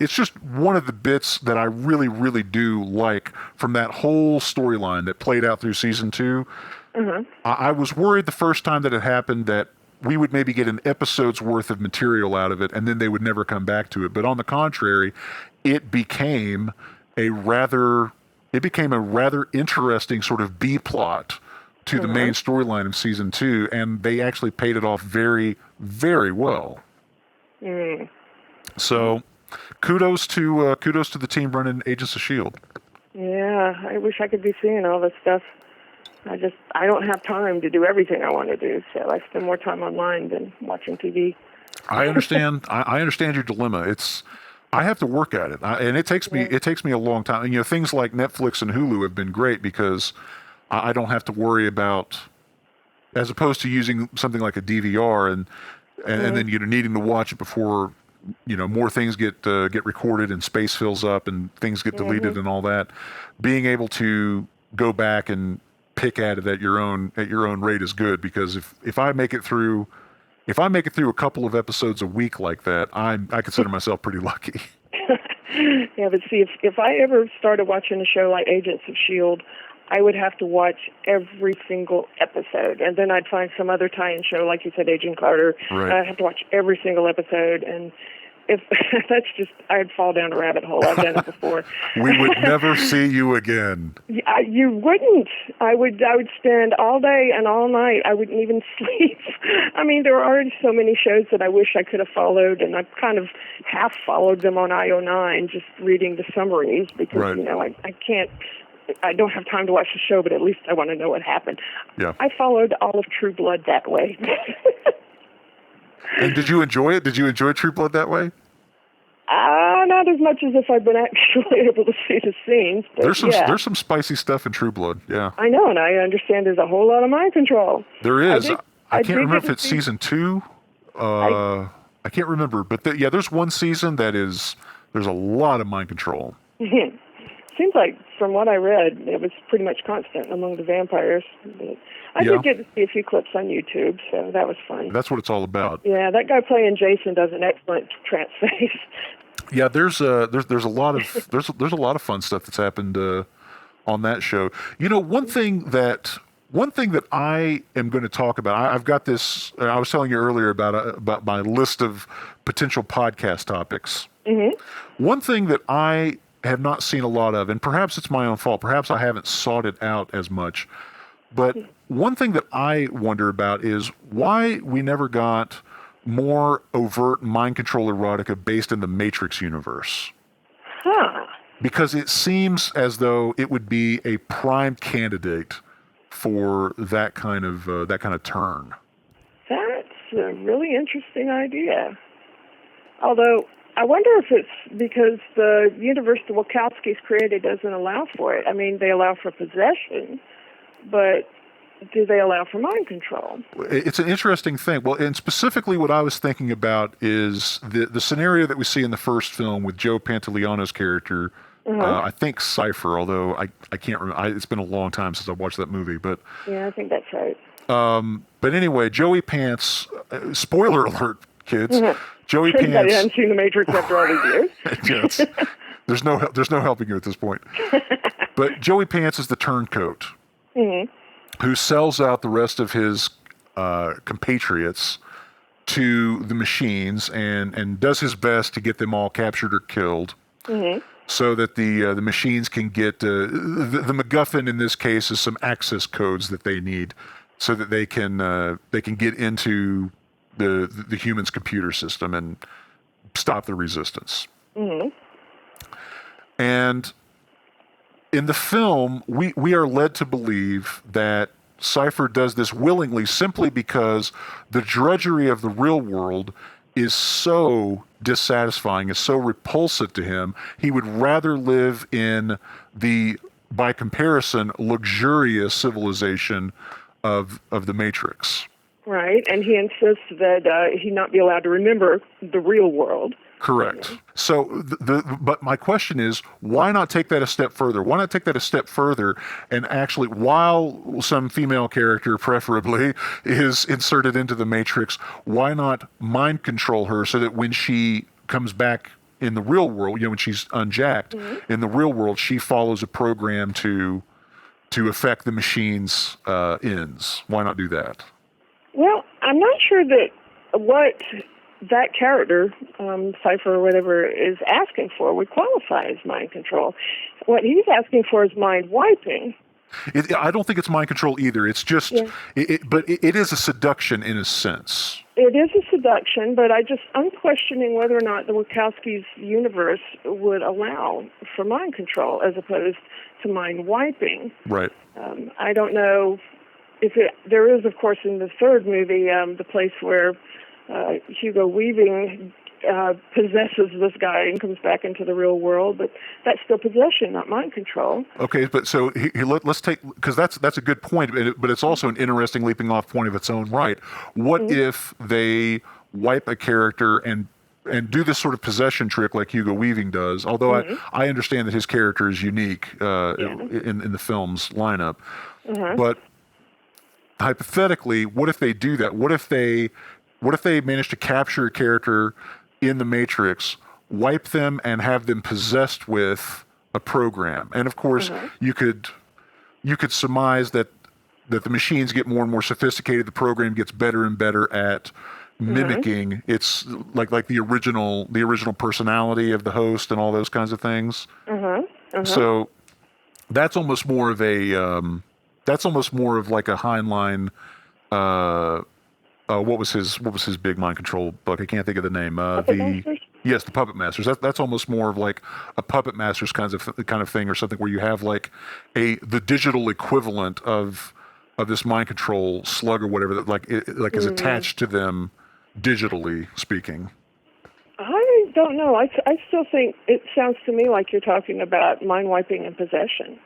just one of the bits that I really, really do like from that whole storyline that played out through season 2. I was worried the first time that it happened that we would maybe get an episode's worth of material out of it, and then they would never come back to it. But on the contrary, it became a rather interesting sort of B plot to the main storyline of season 2, and they actually paid it off very, very well. So, kudos to the team running Agents of S.H.I.E.L.D. Yeah, I wish I could be seeing all this stuff. I don't have time to do everything I want to do, so I spend more time online than watching TV. I understand. I understand your dilemma. I have to work at it, and it takes me a long time. And things like Netflix and Hulu have been great because I don't have to worry about, as opposed to using something like a DVR and then needing to watch it before more things get recorded and space fills up and things get deleted and all that. Being able to go back and pick at it at your own rate is good, because if I make it through a couple of episodes a week like that, I consider myself pretty lucky. Yeah, but see, if I ever started watching a show like Agents of S.H.I.E.L.D., I would have to watch every single episode, and then I'd find some other tie-in show, like you said, Agent Carter. Right. I'd have to watch every single episode, and if I'd fall down a rabbit hole. I've done it before. We would never see you again. You wouldn't. I would spend all day and all night. I wouldn't even sleep. I mean, there are already so many shows that I wish I could have followed, and I've kind of half followed them on IO9, just reading the summaries, because, right. I don't have time to watch the show, but at least I want to know what happened. Yeah. I followed all of True Blood that way. And did you enjoy it? Did you enjoy True Blood that way? Not as much as if I'd been actually able to see the scenes. But there's some spicy stuff in True Blood, yeah. I know, and I understand there's a whole lot of mind control. There is. I can't remember if it's season 2. I can't remember, but there's one season there's a lot of mind control. Seems like, from what I read, it was pretty much constant among the vampires. But I did get to see a few clips on YouTube, so that was fun. That's what it's all about. Yeah, that guy playing Jason does an excellent trance face. Yeah, there's a lot of fun stuff that's happened on that show. One thing that I am going to talk about. I've got this. I was telling you earlier about my list of potential podcast topics. One thing that I have not seen a lot of, and perhaps it's my own fault, perhaps I haven't sought it out as much, but one thing that I wonder about is why we never got more overt mind control erotica based in the Matrix universe. Because it seems as though it would be a prime candidate for that kind of turn. That's a really interesting idea. Although, I wonder if it's because the universe the Wachowskis created doesn't allow for it. I mean, they allow for possession, but do they allow for mind control? It's an interesting thing. Well, and specifically what I was thinking about is the scenario that we see in the first film with Joe Pantoliano's character, I think Cypher, although I can't remember. It's been a long time since I watched that movie. But yeah, I think that's right. But anyway, Joey Pants, spoiler alert, kids, Joey Pants. I haven't seen The Matrix after all these years. Yes. There's no helping you at this point. But Joey Pants is the turncoat who sells out the rest of his compatriots to the machines and does his best to get them all captured or killed, so that the machines can get the MacGuffin in this case is some access codes that they need, so that they can get into the human's computer system and stop the resistance. And in the film, we are led to believe that Cypher does this willingly simply because the drudgery of the real world is so dissatisfying, is so repulsive to him. He would rather live in the, by comparison, luxurious civilization of the Matrix. Right, and he insists that he not be allowed to remember the real world. Correct. So, but my question is, why not take that a step further? Why not take that a step further and actually, while some female character, preferably, is inserted into the Matrix, why not mind control her so that when she comes back in the real world, when she's unjacked, in the real world, she follows a program to affect the machine's ends? Why not do that? Well, I'm not sure that what that character, Cypher or whatever, is asking for would qualify as mind control. What he's asking for is mind wiping. I don't think it's mind control either. It's just, but it is a seduction in a sense. It is a seduction, but I'm questioning whether or not the Wachowskis' universe would allow for mind control as opposed to mind wiping. Right. I don't know if there is, of course, in the third movie, the place where Hugo Weaving possesses this guy and comes back into the real world, but that's still possession, not mind control. Okay, but so let's take, because that's a good point, but it's also an interesting leaping off point of its own right. What if they wipe a character and do this sort of possession trick like Hugo Weaving does? Although I understand that his character is unique in the film's lineup, but hypothetically, what if they do that? What if they manage to capture a character in the Matrix, wipe them, and have them possessed with a program? And of course, you could surmise that the machines get more and more sophisticated. The program gets better and better at mimicking its like the original personality of the host and all those kinds of things. So that's almost more of like a Heinlein. What was his big mind control book? I can't think of the name. The Puppet Masters. That's almost more of like a Puppet Masters kind of thing, or something where you have like the digital equivalent of this mind control slug or whatever that is attached to them digitally speaking. I don't know. I still think it sounds to me like you're talking about mind wiping and possession.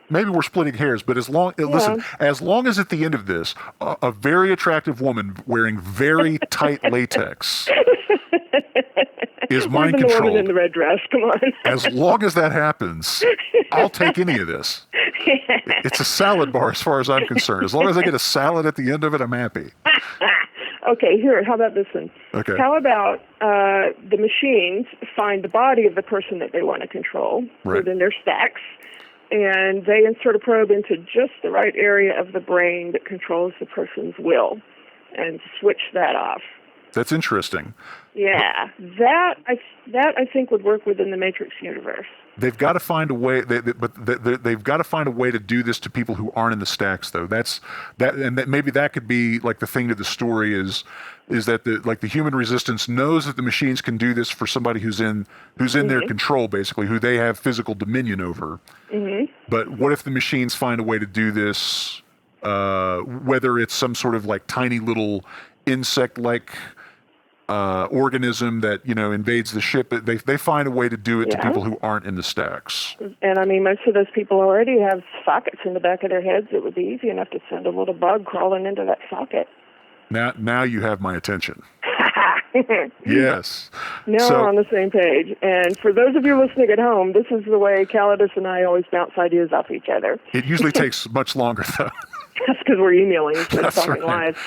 Maybe we're splitting hairs, but as long as at the end of this, a very attractive woman wearing very tight latex is mind controlled. The woman in the red dress, come on. As long as that happens, I'll take any of this. It's a salad bar as far as I'm concerned. As long as I get a salad at the end of it, I'm happy. Okay, here, how about this one? Okay. How about the machines find the body of the person that they want to control within their stacks, and they insert a probe into just the right area of the brain that controls the person's will and switch that off. That's interesting. Yeah, that I think would work within the Matrix universe. They've got to find a way, they've got to find a way to do this to people who aren't in the stacks, though. Maybe that could be like the thing to the story is that the human resistance knows that the machines can do this for somebody who's in their control, basically, who they have physical dominion over. But what if the machines find a way to do this whether it's some sort of like tiny little insect-like organism that invades the ship. They find a way to do it to people who aren't in the stacks. And I mean, most of those people already have sockets in the back of their heads. It would be easy enough to send a little bug crawling into that socket. Now you have my attention. Yes. Now we're on the same page. And for those of you listening at home, this is the way Callidus and I always bounce ideas off each other. It usually takes much longer, though. That's because we're emailing instead of talking live.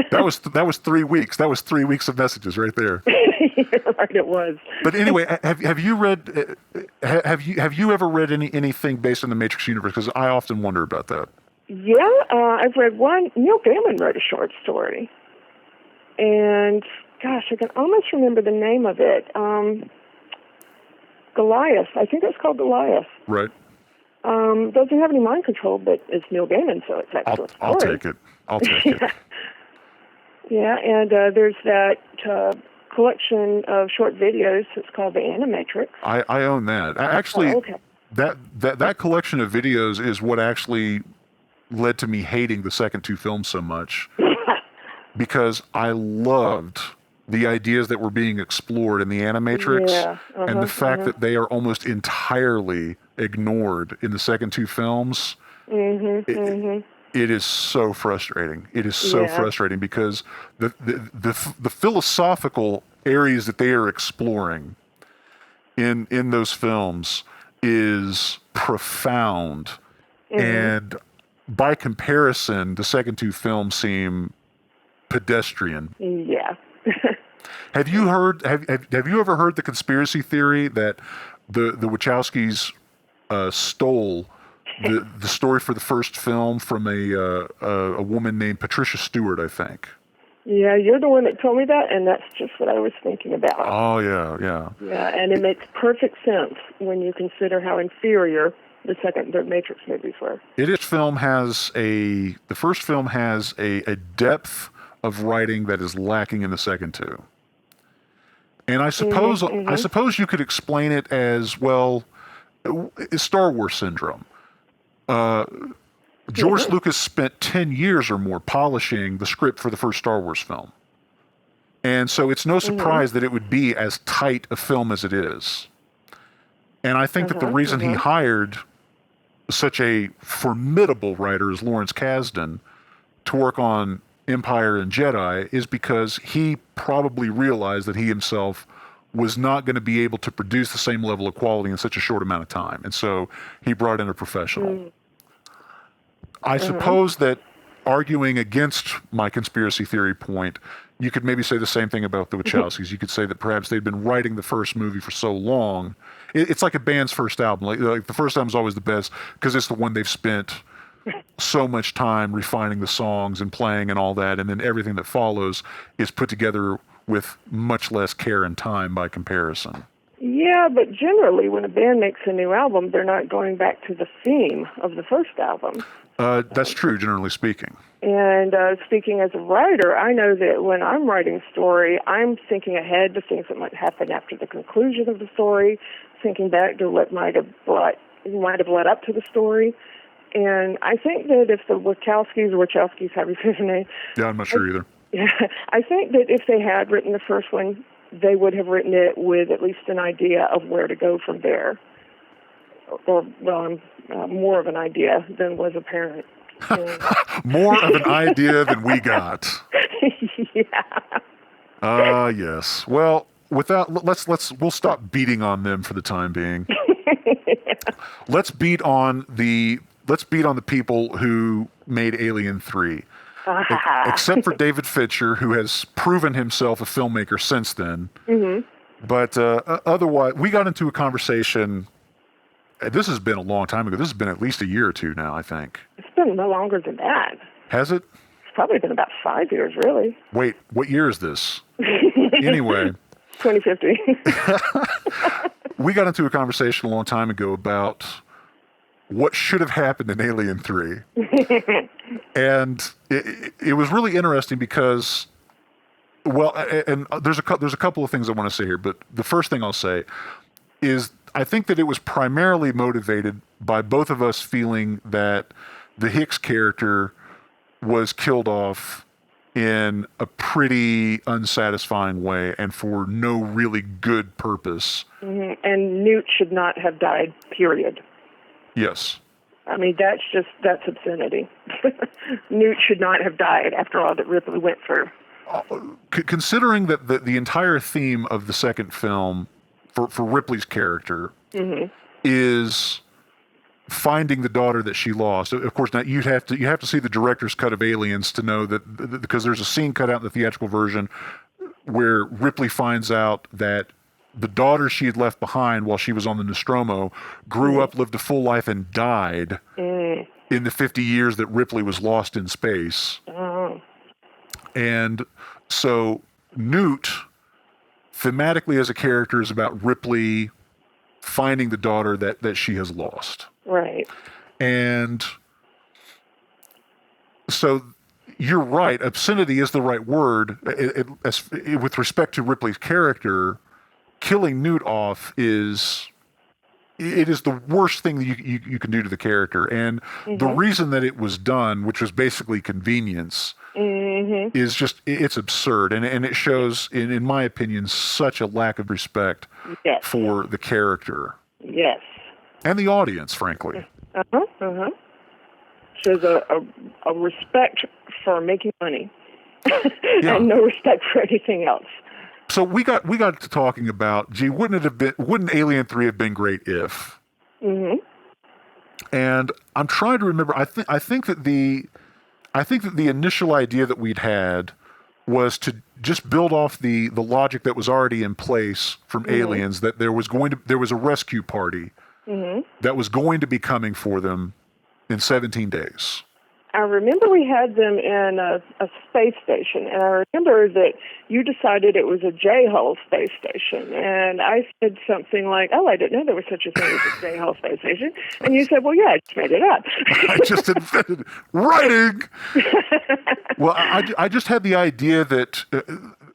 That was 3 weeks. That was 3 weeks of messages right there. Right, it was. But anyway, have you read? Have you ever read anything based on the Matrix universe? Because I often wonder about that. Yeah, I've read one. Neil Gaiman wrote a short story, and gosh, I can almost remember the name of it. Goliath. I think it's called Goliath. Right. Doesn't have any mind control, but it's Neil Gaiman, so it's that short story. I'll take it. I'll take it. Yeah, and there's that collection of short videos. It's called The Animatrix. I own that. Actually, that collection of videos is what actually led to me hating the second two films so much, because I loved the ideas that were being explored in the Animatrix, and the fact that they are almost entirely ignored in the second two films. It is so frustrating. It is so frustrating because the philosophical areas that they are exploring in those films is profound, and by comparison, the second two films seem pedestrian. Yeah. Have you ever heard the conspiracy theory that the Wachowskis stole the story for the first film from a woman named Patricia Stewart, I think? Yeah, you're the one that told me that, and that's just what I was thinking about. Oh, yeah. Yeah, and it makes perfect sense when you consider how inferior the Matrix movies were. The first film has a depth of writing that is lacking in the second two. And I suppose you could explain it as, well, Star Wars syndrome. George Lucas spent 10 years or more polishing the script for the first Star Wars film. And so it's no surprise that it would be as tight a film as it is. And I think that the reason he hired such a formidable writer as Lawrence Kasdan to work on Empire and Jedi is because he probably realized that he himself was not going to be able to produce the same level of quality in such a short amount of time. And so he brought in a professional. I suppose that, arguing against my conspiracy theory point, you could maybe say the same thing about the Wachowskis. You could say that perhaps they'd been writing the first movie for so long. It's like a band's first album. Like the first album's always the best because it's the one they've spent so much time refining the songs and playing and all that, and then everything that follows is put together with much less care and time by comparison. Yeah, but generally when a band makes a new album, they're not going back to the theme of the first album. That's true, generally speaking. And speaking as a writer, I know that when I'm writing a story, I'm thinking ahead to things that might happen after the conclusion of the story, thinking back to what might have led up to the story. And I think that if the Wachowskis, how do you say their name? Yeah, I'm not sure either. Yeah, I think that if they had written the first one, they would have written it with at least an idea of where to go from there. Or, well, more of an idea than was apparent. More of an idea than we got. Yeah. Yes. Well, we'll stop beating on them for the time being. Let's beat on the people who made Alien 3. Except for David Fincher, who has proven himself a filmmaker since then. But otherwise, we got into a conversation. This has been a long time ago. This has been at least a year or two now, I think. It's been no longer than that. Has it? It's probably been about 5 years, really. Wait, what year is this? Anyway. 2050. We got into a conversation a long time ago about what should have happened in Alien 3. And it was really interesting because, well, and there's a couple of things I want to say here, but the first thing I'll say is I think that it was primarily motivated by both of us feeling that the Hicks character was killed off in a pretty unsatisfying way and for no really good purpose. Mm-hmm. And Newt should not have died, period. Yes. I mean, that's obscenity. Newt should not have died after all that Ripley went through. Considering that the entire theme of the second film for Ripley's character is finding the daughter that she lost. Of course, now you have to see the director's cut of Aliens to know that, because there's a scene cut out in the theatrical version where Ripley finds out that the daughter she had left behind while she was on the Nostromo grew up, lived a full life, and died in the 50 years that Ripley was lost in space. And so Newt, thematically as a character, is about Ripley finding the daughter that she has lost. Right. And so you're right. Obscenity is the right word. With respect to Ripley's character, killing Newt off is the worst thing that you can do to the character. And the reason that it was done, which was basically convenience, is just, it's absurd. And it shows, in my opinion, such a lack of respect for the character. Yes. And the audience, frankly. Shows a respect for making money and no respect for anything else. So we got to talking about, wouldn't Alien 3 have been great if? And I'm trying to remember. I think that the initial idea that we'd had was to just build off the logic that was already in place from Aliens, that there was a rescue party that was going to be coming for them in 17 days. I remember we had them in a space station, and I remember that you decided it was a J-hole space station, and I said something like, "Oh, I didn't know there was such a thing as a J-hole space station," and you said, "Well, yeah, I just made it up." I just invented writing. Well, I just had the idea that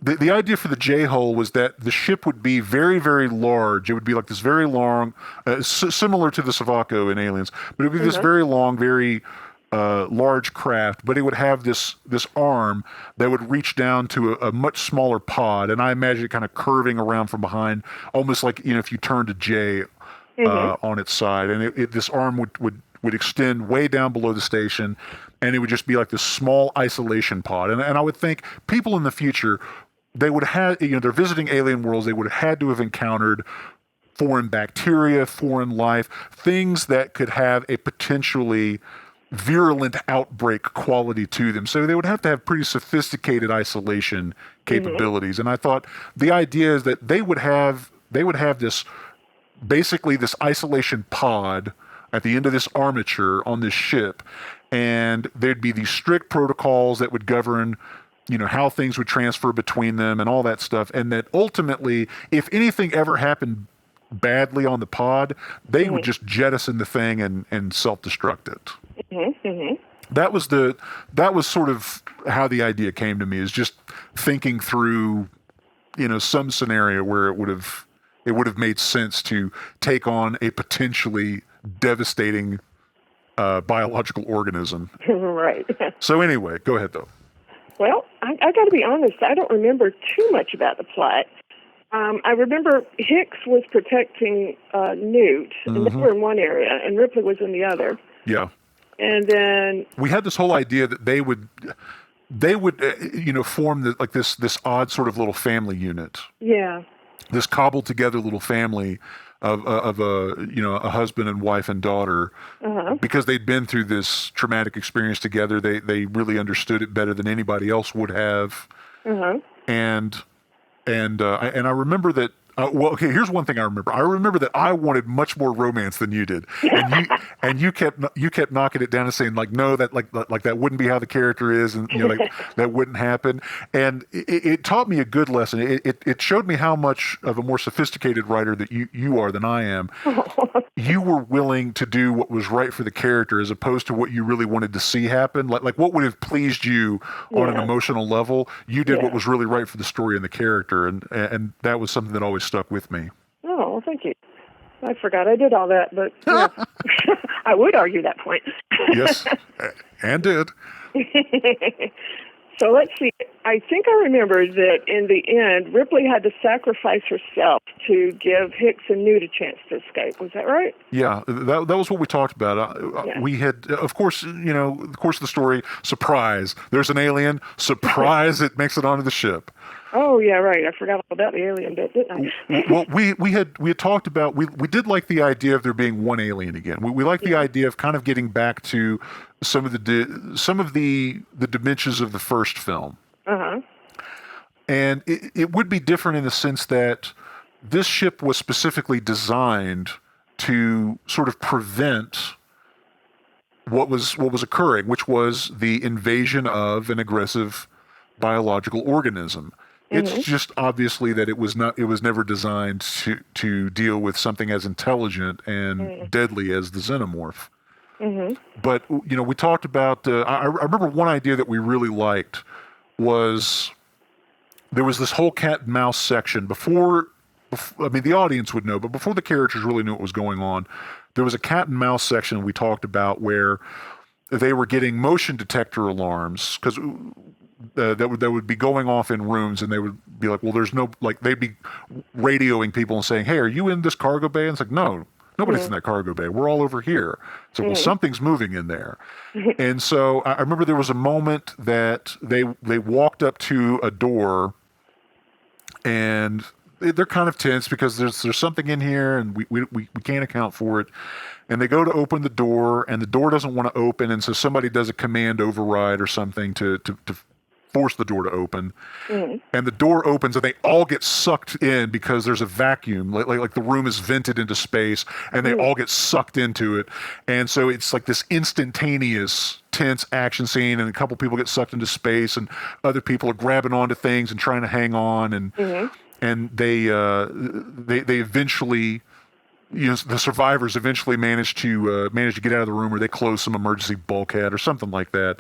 the idea for the J-hole was that the ship would be very, very large. It would be like this very long, similar to the Savaco in Aliens, but it would be this very long, very large craft, but it would have this arm that would reach down to a much smaller pod, and I imagine it kind of curving around from behind, almost like, if you turned a J on its side, and this arm would extend way down below the station, and it would just be like this small isolation pod. And I would think people in the future, they would have, they're visiting alien worlds, they would have had to have encountered foreign bacteria, foreign life, things that could have a potentially virulent outbreak quality to them. So they would have to have pretty sophisticated isolation capabilities. And I thought the idea is that they would have this, basically this isolation pod at the end of this armature on this ship, and there'd be these strict protocols that would govern how things would transfer between them and all that stuff. And that ultimately, if anything ever happened badly on the pod, they would just jettison the thing and self-destruct it. That was sort of how the idea came to me, is just thinking through, some scenario where it would have made sense to take on a potentially devastating biological organism. Right. So anyway, go ahead though. Well, I got to be honest, I don't remember too much about the plot. I remember Hicks was protecting Newt, and they were in one area, and Ripley was in the other. Yeah. And then we had this whole idea that they would form this odd sort of little family unit. Yeah. This cobbled together little family of a husband and wife and daughter, because they'd been through this traumatic experience together. They really understood it better than anybody else would have. And I remember that. Here's one thing I remember. I remember that I wanted much more romance than you did, and you kept knocking it down and saying no, that that wouldn't be how the character is, and that wouldn't happen. And it taught me a good lesson. It showed me how much of a more sophisticated writer that you are than I am. You were willing to do what was right for the character as opposed to what you really wanted to see happen. Like what would have pleased you on an emotional level. You did what was really right for the story and the character, and that was something that always stuck with me. Oh, well, thank you. I forgot I did all that, but I would argue that point. Yes, and did. So let's see. I think I remembered that in the end, Ripley had to sacrifice herself to give Hicks and Newt a chance to escape. Was that right? Yeah, that was what we talked about. Yeah. We had, of course, the course of the story, surprise, there's an alien, surprise, it makes it onto the ship. Oh, yeah, right. I forgot all about the alien bit, didn't I? Well, we had talked about, we did like the idea of there being one alien again. We liked the idea of kind of getting back to some of the dimensions of the first film. Uh-huh. And it would be different in the sense that this ship was specifically designed to sort of prevent what was occurring, which was the invasion of an aggressive biological organism. It's just obviously that it was never designed to deal with something as intelligent and deadly as the xenomorph. But we talked about. I remember one idea that we really liked was there was this whole cat and mouse section before. I mean, the audience would know, but before the characters really knew what was going on, there was a cat and mouse section we talked about where they were getting motion detector alarms because. That would be going off in rooms, and they would be like, well, there's no, like, they'd be radioing people and saying, hey, are you in this cargo bay? And it's like, no, nobody's in that cargo bay. We're all over here. So, well, something's moving in there. And so I remember there was a moment that they walked up to a door, and they're kind of tense because there's something in here, and we can't account for it. And they go to open the door, and the door doesn't want to open, and so somebody does a command override or something to force the door to open, and the door opens and they all get sucked in because there's a vacuum, like the room is vented into space, and they all get sucked into it, and so it's like this instantaneous tense action scene, and a couple people get sucked into space, and other people are grabbing onto things and trying to hang on, and they eventually. The survivors eventually manage to get out of the room, or they close some emergency bulkhead or something like that.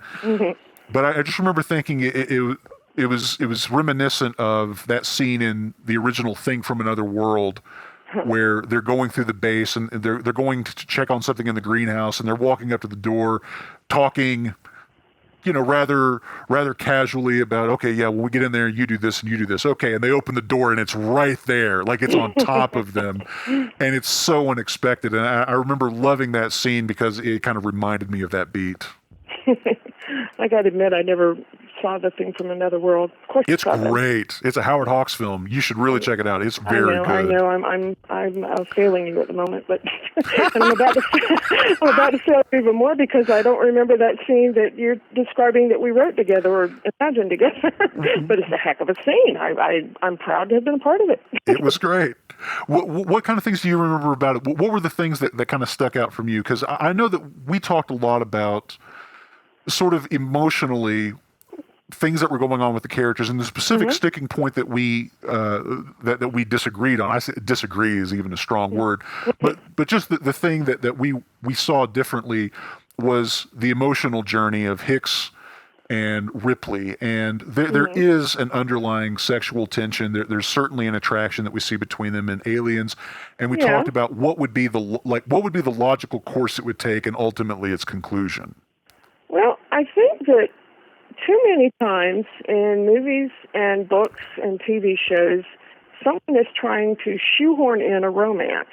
But I just remember thinking it was reminiscent of that scene in the original Thing from Another World, where they're going through the base and they're going to check on something in the greenhouse, and they're walking up to the door, talking, rather casually about, okay, yeah, well, we get in there, you do this and you do this, okay, and they open the door and it's right there, like it's on top of them, and it's so unexpected. And I remember loving that scene because it kind of reminded me of that beat. I got to admit, I never saw The Thing from Another World. Of course, it's great. It's a Howard Hawks film. You should really check it out. It's very good. I know. I'm failing you at the moment, but and I'm about to fail you even more because I don't remember that scene that you're describing that we wrote together or imagined together. But it's a heck of a scene. I'm proud to have been a part of it. It was great. What kind of things do you remember about it? What were the things that kind of stuck out from you? Because I know that we talked a lot about sort of emotionally things that were going on with the characters, and the specific sticking point that we that we disagreed on. I say disagree is even a strong word, but just the thing that we saw differently was the emotional journey of Hicks and Ripley, and there is an underlying sexual tension. There's certainly an attraction that we see between them and aliens, and we talked about what would be the logical course it would take, and ultimately its conclusion. Well, I think that too many times in movies and books and TV shows, someone is trying to shoehorn in a romance.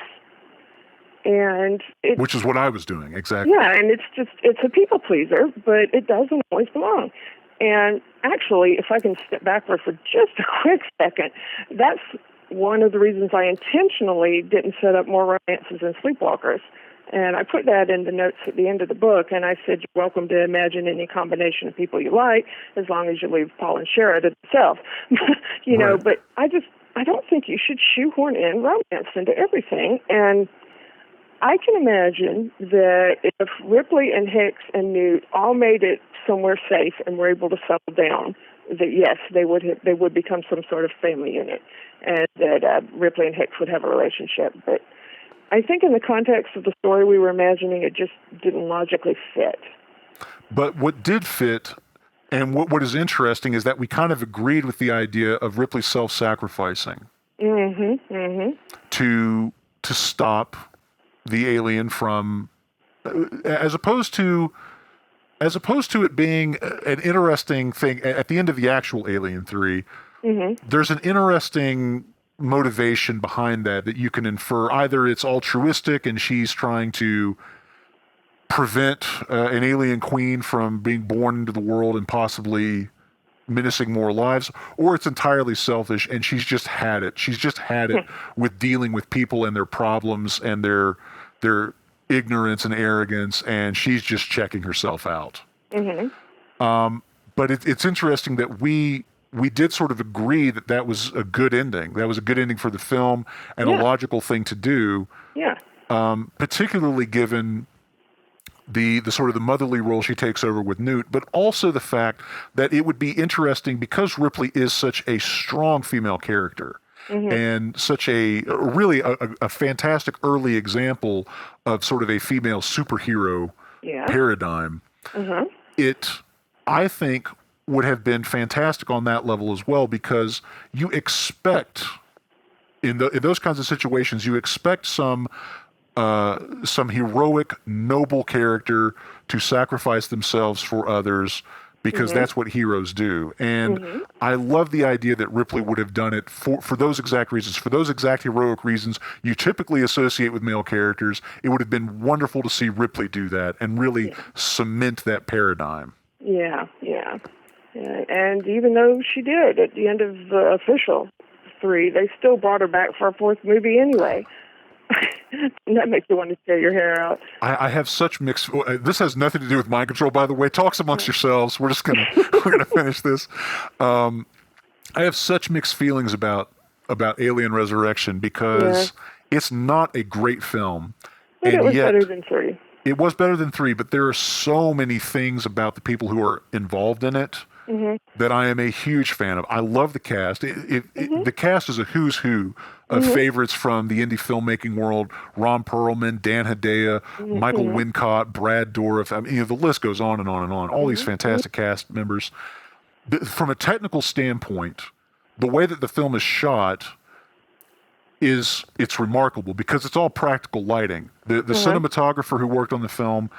And which is what I was doing, exactly. Yeah, and it's a people pleaser, but it doesn't always belong. And actually, if I can step backward for just a quick second, that's one of the reasons I intentionally didn't set up more romances in Sleepwalkers. And I put that in the notes at the end of the book, and I said, you're welcome to imagine any combination of people you like, as long as you leave Paul and Shara to themselves. Know, but I don't think you should shoehorn in romance into everything. And I can imagine that if Ripley and Hicks and Newt all made it somewhere safe and were able to settle down, that yes, they would become some sort of family unit, and that Ripley and Hicks would have a relationship. But I think in the context of the story we were imagining, it just didn't logically fit. But what did fit, and what is interesting, is that we kind of agreed with the idea of Ripley self-sacrificing to stop the alien from, as opposed to as opposed to it being an interesting thing at the end of the actual Alien 3, there's an interesting motivation behind that you can infer. Either it's altruistic and she's trying to prevent an alien queen from being born into the world and possibly menacing more lives, or it's entirely selfish and she's just had it. She's just had it with dealing with people and their problems and their ignorance and arrogance, and she's just checking herself out. But it's interesting that we did sort of agree that was a good ending. That was a good ending for the film and a logical thing to do. Yeah. Particularly given the sort of the motherly role she takes over with Newt, but also the fact that it would be interesting because Ripley is such a strong female character and such a really a fantastic early example of sort of a female superhero paradigm. It, I think, would have been fantastic on that level as well, because you expect in those kinds of situations, you expect some heroic, noble character to sacrifice themselves for others, because that's what heroes do. And I love the idea that Ripley would have done it for those exact reasons, for those exact heroic reasons you typically associate with male characters. It would have been wonderful to see Ripley do that and really cement that paradigm. Yeah. And even though she did at the end of the official 3, they still brought her back for a 4th movie anyway. That makes you want to tear your hair out. I have such mixed. This has nothing to do with mind control, by the way. Talks amongst yourselves. We're gonna finish this. I have such mixed feelings about Alien Resurrection, because it's not a great film, but and it was yet better than 3. It was better than 3, but there are so many things about the people who are involved in it that I am a huge fan of. I love the cast. The cast is a who's who of favorites from the indie filmmaking world: Ron Perlman, Dan Hedaya, Michael Wincott, Brad Dourif. I mean, the list goes on and on and on. All these fantastic cast members. From a technical standpoint, the way that the film is shot it's remarkable, because it's all practical lighting. The cinematographer who worked on the film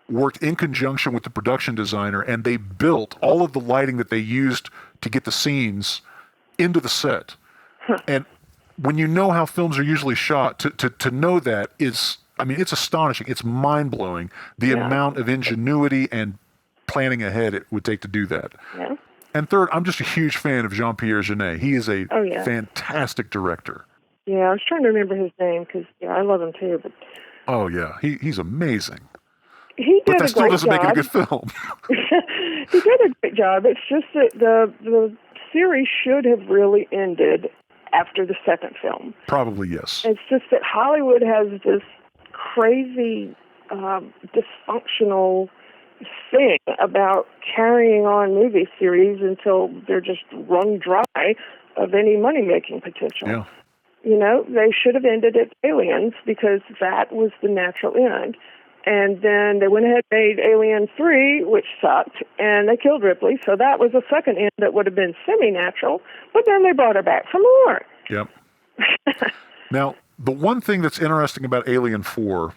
worked in conjunction with the production designer, and they built all of the lighting that they used to get the scenes into the set. And when you know how films are usually shot, to know that is, I mean, it's astonishing. It's mind-blowing, the amount of ingenuity and planning ahead it would take to do that. Yeah. And third, I'm just a huge fan of Jean-Pierre Jeunet. He is a fantastic director. Yeah, I was trying to remember his name, because I love him too. But oh yeah, he's amazing. He did but that a still great doesn't job. make it a good film. He did a great job. It's just that the series should have really ended after the 2nd film. Probably yes. It's just that Hollywood has this crazy, dysfunctional thing about carrying on movie series until they're just wrung dry of any money-making potential. Yeah. You know, they should have ended at Aliens, because that was the natural end. And then they went ahead and made Alien 3, which sucked, and they killed Ripley. So that was a second end that would have been semi-natural, but then they brought her back for more. Yep. Now, the one thing that's interesting about Alien 4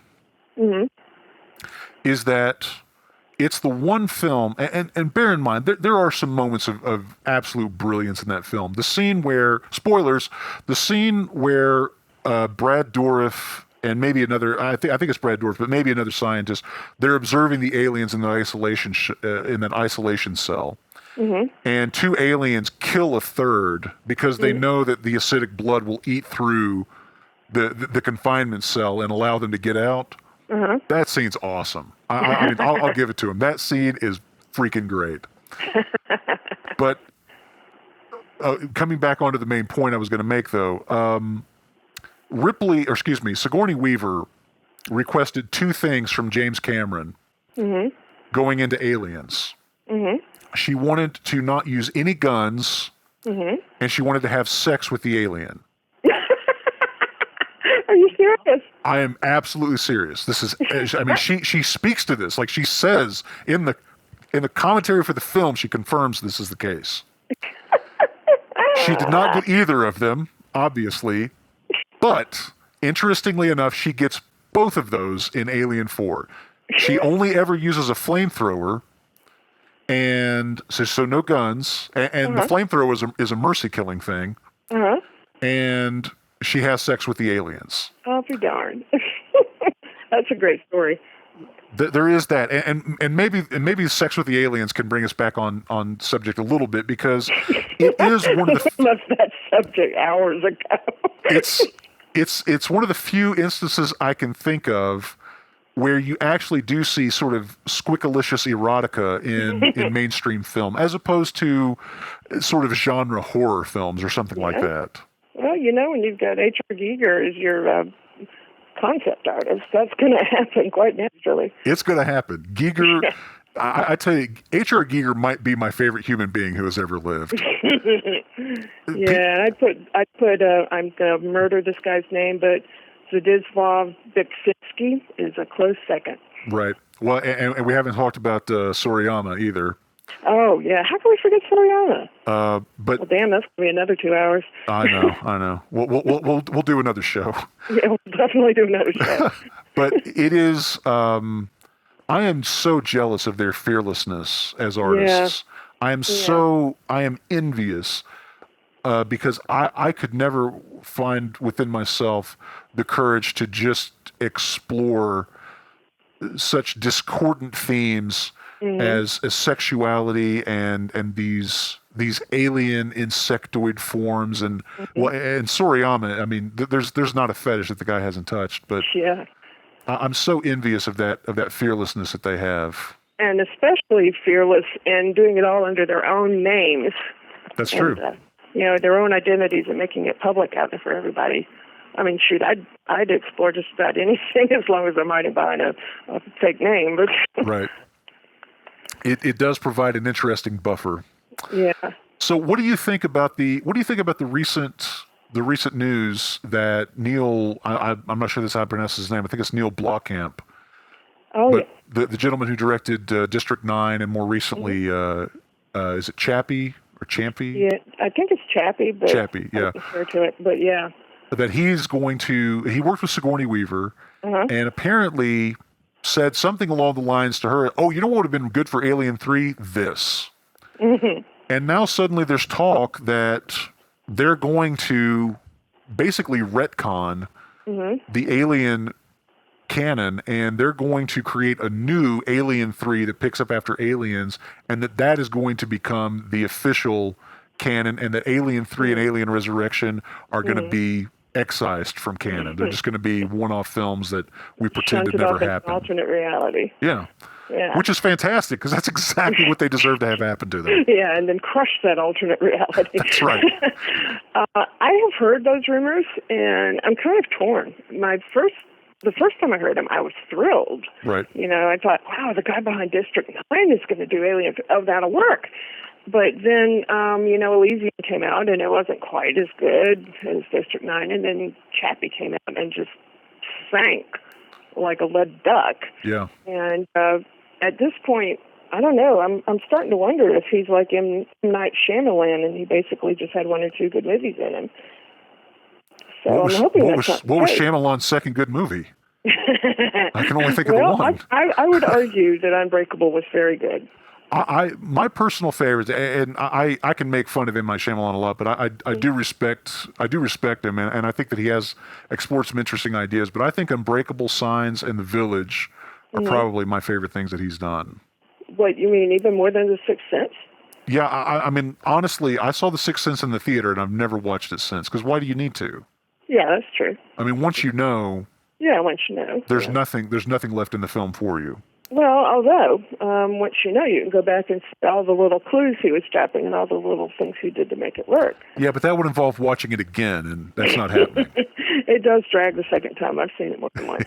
is that it's the one film, and bear in mind, there are some moments of absolute brilliance in that film. The scene where, spoilers, the scene where Brad Dourif and maybe another, I think it's Brad Dourif, but maybe another scientist, they're observing the aliens in the in that isolation cell. And 2 aliens kill a third because they know that the acidic blood will eat through the confinement cell and allow them to get out. That scene's awesome. I mean, I'll give it to him. That scene is freaking great. But coming back onto the main point I was going to make, though, Sigourney Weaver requested 2 things from James Cameron going into Aliens. She wanted to not use any guns, and she wanted to have sex with the alien. Are you serious? I am absolutely serious. This is, I mean, she speaks to this. Like, she says in the commentary for the film, she confirms this is the case. She did not get either of them, obviously, but interestingly enough, she gets both of those in Alien 4. She only ever uses a flamethrower and so no guns, and the flamethrower is a mercy killing thing, and she has sex with the aliens. I'll be darned. That's a great story. There is that, and maybe sex with the aliens can bring us back on subject a little bit, because it is one of the left that subject hours ago. it's one of the few instances I can think of where you actually do see sort of squickalicious erotica in mainstream film, as opposed to sort of genre horror films or something like that. Well, when you've got H.R. Giger as your concept artist, that's going to happen quite naturally. It's going to happen. Giger, I tell you, H.R. Giger might be my favorite human being who has ever lived. Yeah, I'm going to murder this guy's name, but Zdzislaw Beksinski is a close second. Right. Well, and we haven't talked about Soriyama either. Oh, yeah. How can we forget Soriyama? But well, damn, that's going to be another 2 hours. I know. We'll do another show. Yeah, we'll definitely do another show. But it is, I am so jealous of their fearlessness as artists. Yeah. I am envious because I could never find within myself the courage to just explore such discordant themes as sexuality and these alien insectoid forms and and Soriyama. I mean, there's not a fetish that the guy hasn't touched, but yeah, I'm so envious of that fearlessness that they have, and especially fearless in doing it all under their own names. That's true. Their own identities and making it public out there for everybody. I mean, shoot, I'd explore just about anything as long as I'm not buying a fake name. But right. It does provide an interesting buffer. Yeah. So, what do you think about the recent news that Neill? I'm not sure that's how I pronounce his name. I think it's Neill Blomkamp. Oh, but yeah. The gentleman who directed District 9 and more recently, is it Chappie or Champy? Yeah, I think it's Chappie. But Chappie, yeah. I refer to it, but yeah. That he worked with Sigourney Weaver, and apparently said something along the lines to her, oh, you know what would have been good for Alien 3? This. And now suddenly there's talk that they're going to basically retcon the Alien canon, and they're going to create a new Alien 3 that picks up after Aliens, and that is going to become the official canon, and that Alien 3 and Alien Resurrection are going to be excised from canon. They're just going to be one-off films that we pretend it never happened. Alternate reality. Yeah. Which is fantastic, because that's exactly what they deserve to have happen to them. Yeah, and then crush that alternate reality. That's right. I have heard those rumors, and I'm kind of torn. The first time I heard them, I was thrilled. Right. I thought, wow, the guy behind District 9 is going to do Alien. Oh, that'll work. But then, Elysium came out, and it wasn't quite as good as District 9. And then Chappie came out and just sank like a lead duck. Yeah. And at this point, I don't know. I'm starting to wonder if he's like M. Night Shyamalan, and he basically just had one or two good movies in him. So I'm hoping what was Shyamalan's second good movie? I can only think of the one. I would argue that Unbreakable was very good. My personal favorite, and I can make fun of M. Night Shyamalan a lot, but I do respect him, and I think that he has explored some interesting ideas. But I think Unbreakable, Signs, and The Village are probably my favorite things that he's done. What, you mean even more than The Sixth Sense? Yeah, I mean, honestly, I saw The Sixth Sense in the theater, and I've never watched it since. Because why do you need to? Yeah, that's true. I mean, once you know. Yeah, once you know. There's nothing left in the film for you. Well, although, once you know, you can go back and see all the little clues he was dropping and all the little things he did to make it work. Yeah, but that would involve watching it again, and that's not happening. It does drag the second time. I've seen it more than once.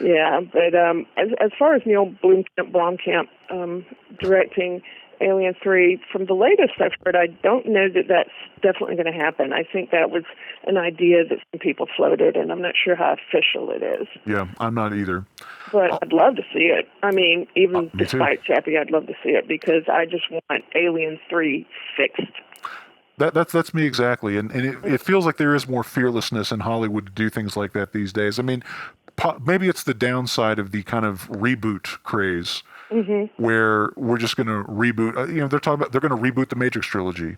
Yeah, but as far as Neill Blomkamp directing Alien 3, from the latest I've heard, I don't know that that's definitely going to happen. I think that was an idea that some people floated, and I'm not sure how official it is. Yeah, I'm not either. But I'd love to see it. I mean, even despite Chappie, I'd love to see it, because I just want Alien 3 fixed. That's me exactly, and it feels like there is more fearlessness in Hollywood to do things like that these days. I mean, maybe it's the downside of the kind of reboot craze. where we're just going to reboot. They're talking about they're going to reboot the Matrix trilogy.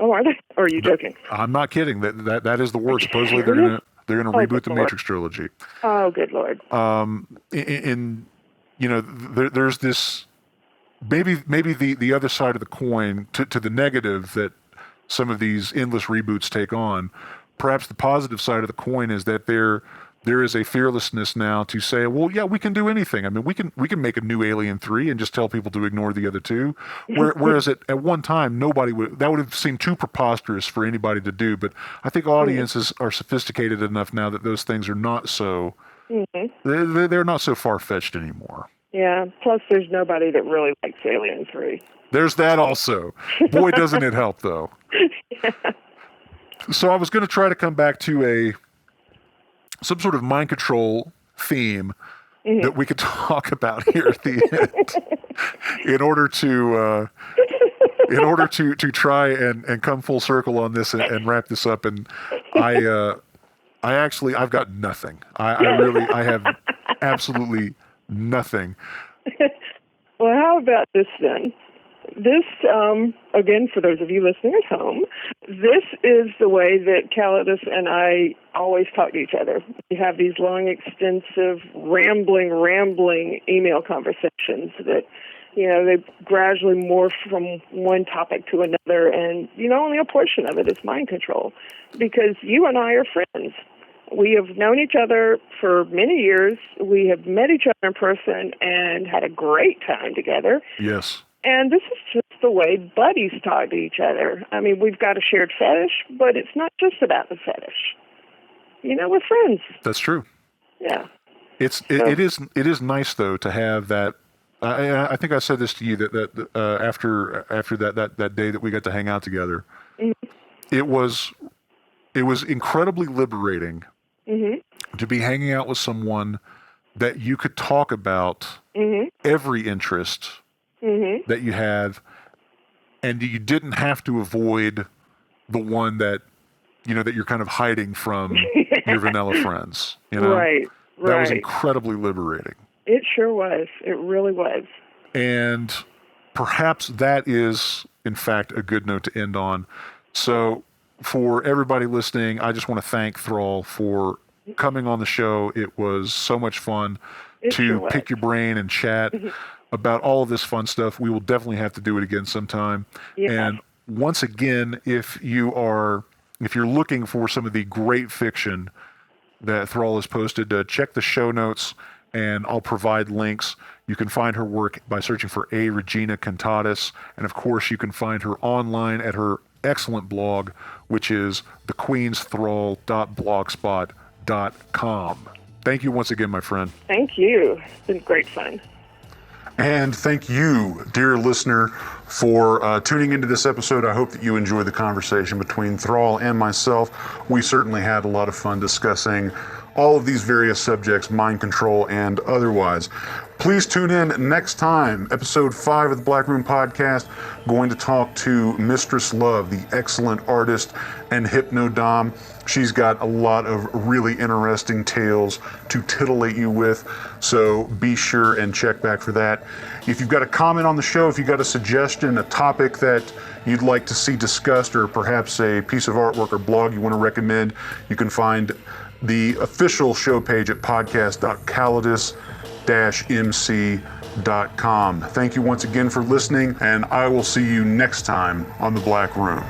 Oh, are they? Or are you joking? I'm not kidding. That is the word. Supposedly they're going to reboot the Matrix trilogy. Oh, good Lord. There's this maybe the other side of the coin to the negative that some of these endless reboots take on. Perhaps the positive side of the coin is that there is a fearlessness now to say, well, yeah, we can do anything. I mean, we can make a new Alien 3 and just tell people to ignore the other two. Whereas at one time, that would have seemed too preposterous for anybody to do. But I think audiences are sophisticated enough now that those things are not so, they're not so far-fetched anymore. Yeah, plus there's nobody that really likes Alien 3. There's that also. Boy, doesn't it help, though. Yeah. So I was going to try to come back to some sort of mind control theme that we could talk about here at the end in order to try and come full circle on this and wrap this up. And I've got nothing. I have absolutely nothing. Well, how about this then? This, again, for those of you listening at home, this is the way that Callidus and I always talk to each other. We have these long, extensive, rambling email conversations that, they gradually morph from one topic to another, and, only a portion of it is mind control, because you and I are friends. We have known each other for many years. We have met each other in person and had a great time together. Yes. And this is just the way buddies talk to each other. I mean, we've got a shared fetish, but it's not just about the fetish. We're friends. That's true. Yeah. It is nice though to have that. I think I said this to you that after that day that we got to hang out together, it was incredibly liberating to be hanging out with someone that you could talk about every interest that you have, and you didn't have to avoid the one that that you're kind of hiding from your vanilla friends. Right. That was incredibly liberating. It sure was. It really was. And perhaps that is, in fact, a good note to end on. So for everybody listening, I just want to thank Thrall for coming on the show. It was so much fun to pick your brain and chat about all of this fun stuff. We will definitely have to do it again sometime. Yeah. And once again, if you're looking for some of the great fiction that Thrall has posted, check the show notes and I'll provide links. You can find her work by searching for A. Regina Cantatus. And of course, you can find her online at her excellent blog, which is thequeensThrall.blogspot.com. Thank you once again, my friend. Thank you. It's been great fun. And thank you, dear listener, for tuning into this episode. I hope that you enjoyed the conversation between Thrall and myself. We certainly had a lot of fun discussing all of these various subjects, mind control and otherwise. Please tune in next time, episode 5 of the Black Room Podcast. Going to talk to Mistress Love, the excellent artist and hypnodom. She's got a lot of really interesting tales to titillate you with, so be sure and check back for that. If you've got a comment on the show, if you've got a suggestion, a topic that you'd like to see discussed, or perhaps a piece of artwork or blog you want to recommend, you can find the official show page at podcast.callidus-mc.com. Thank you once again for listening, and I will see you next time on The Black Room.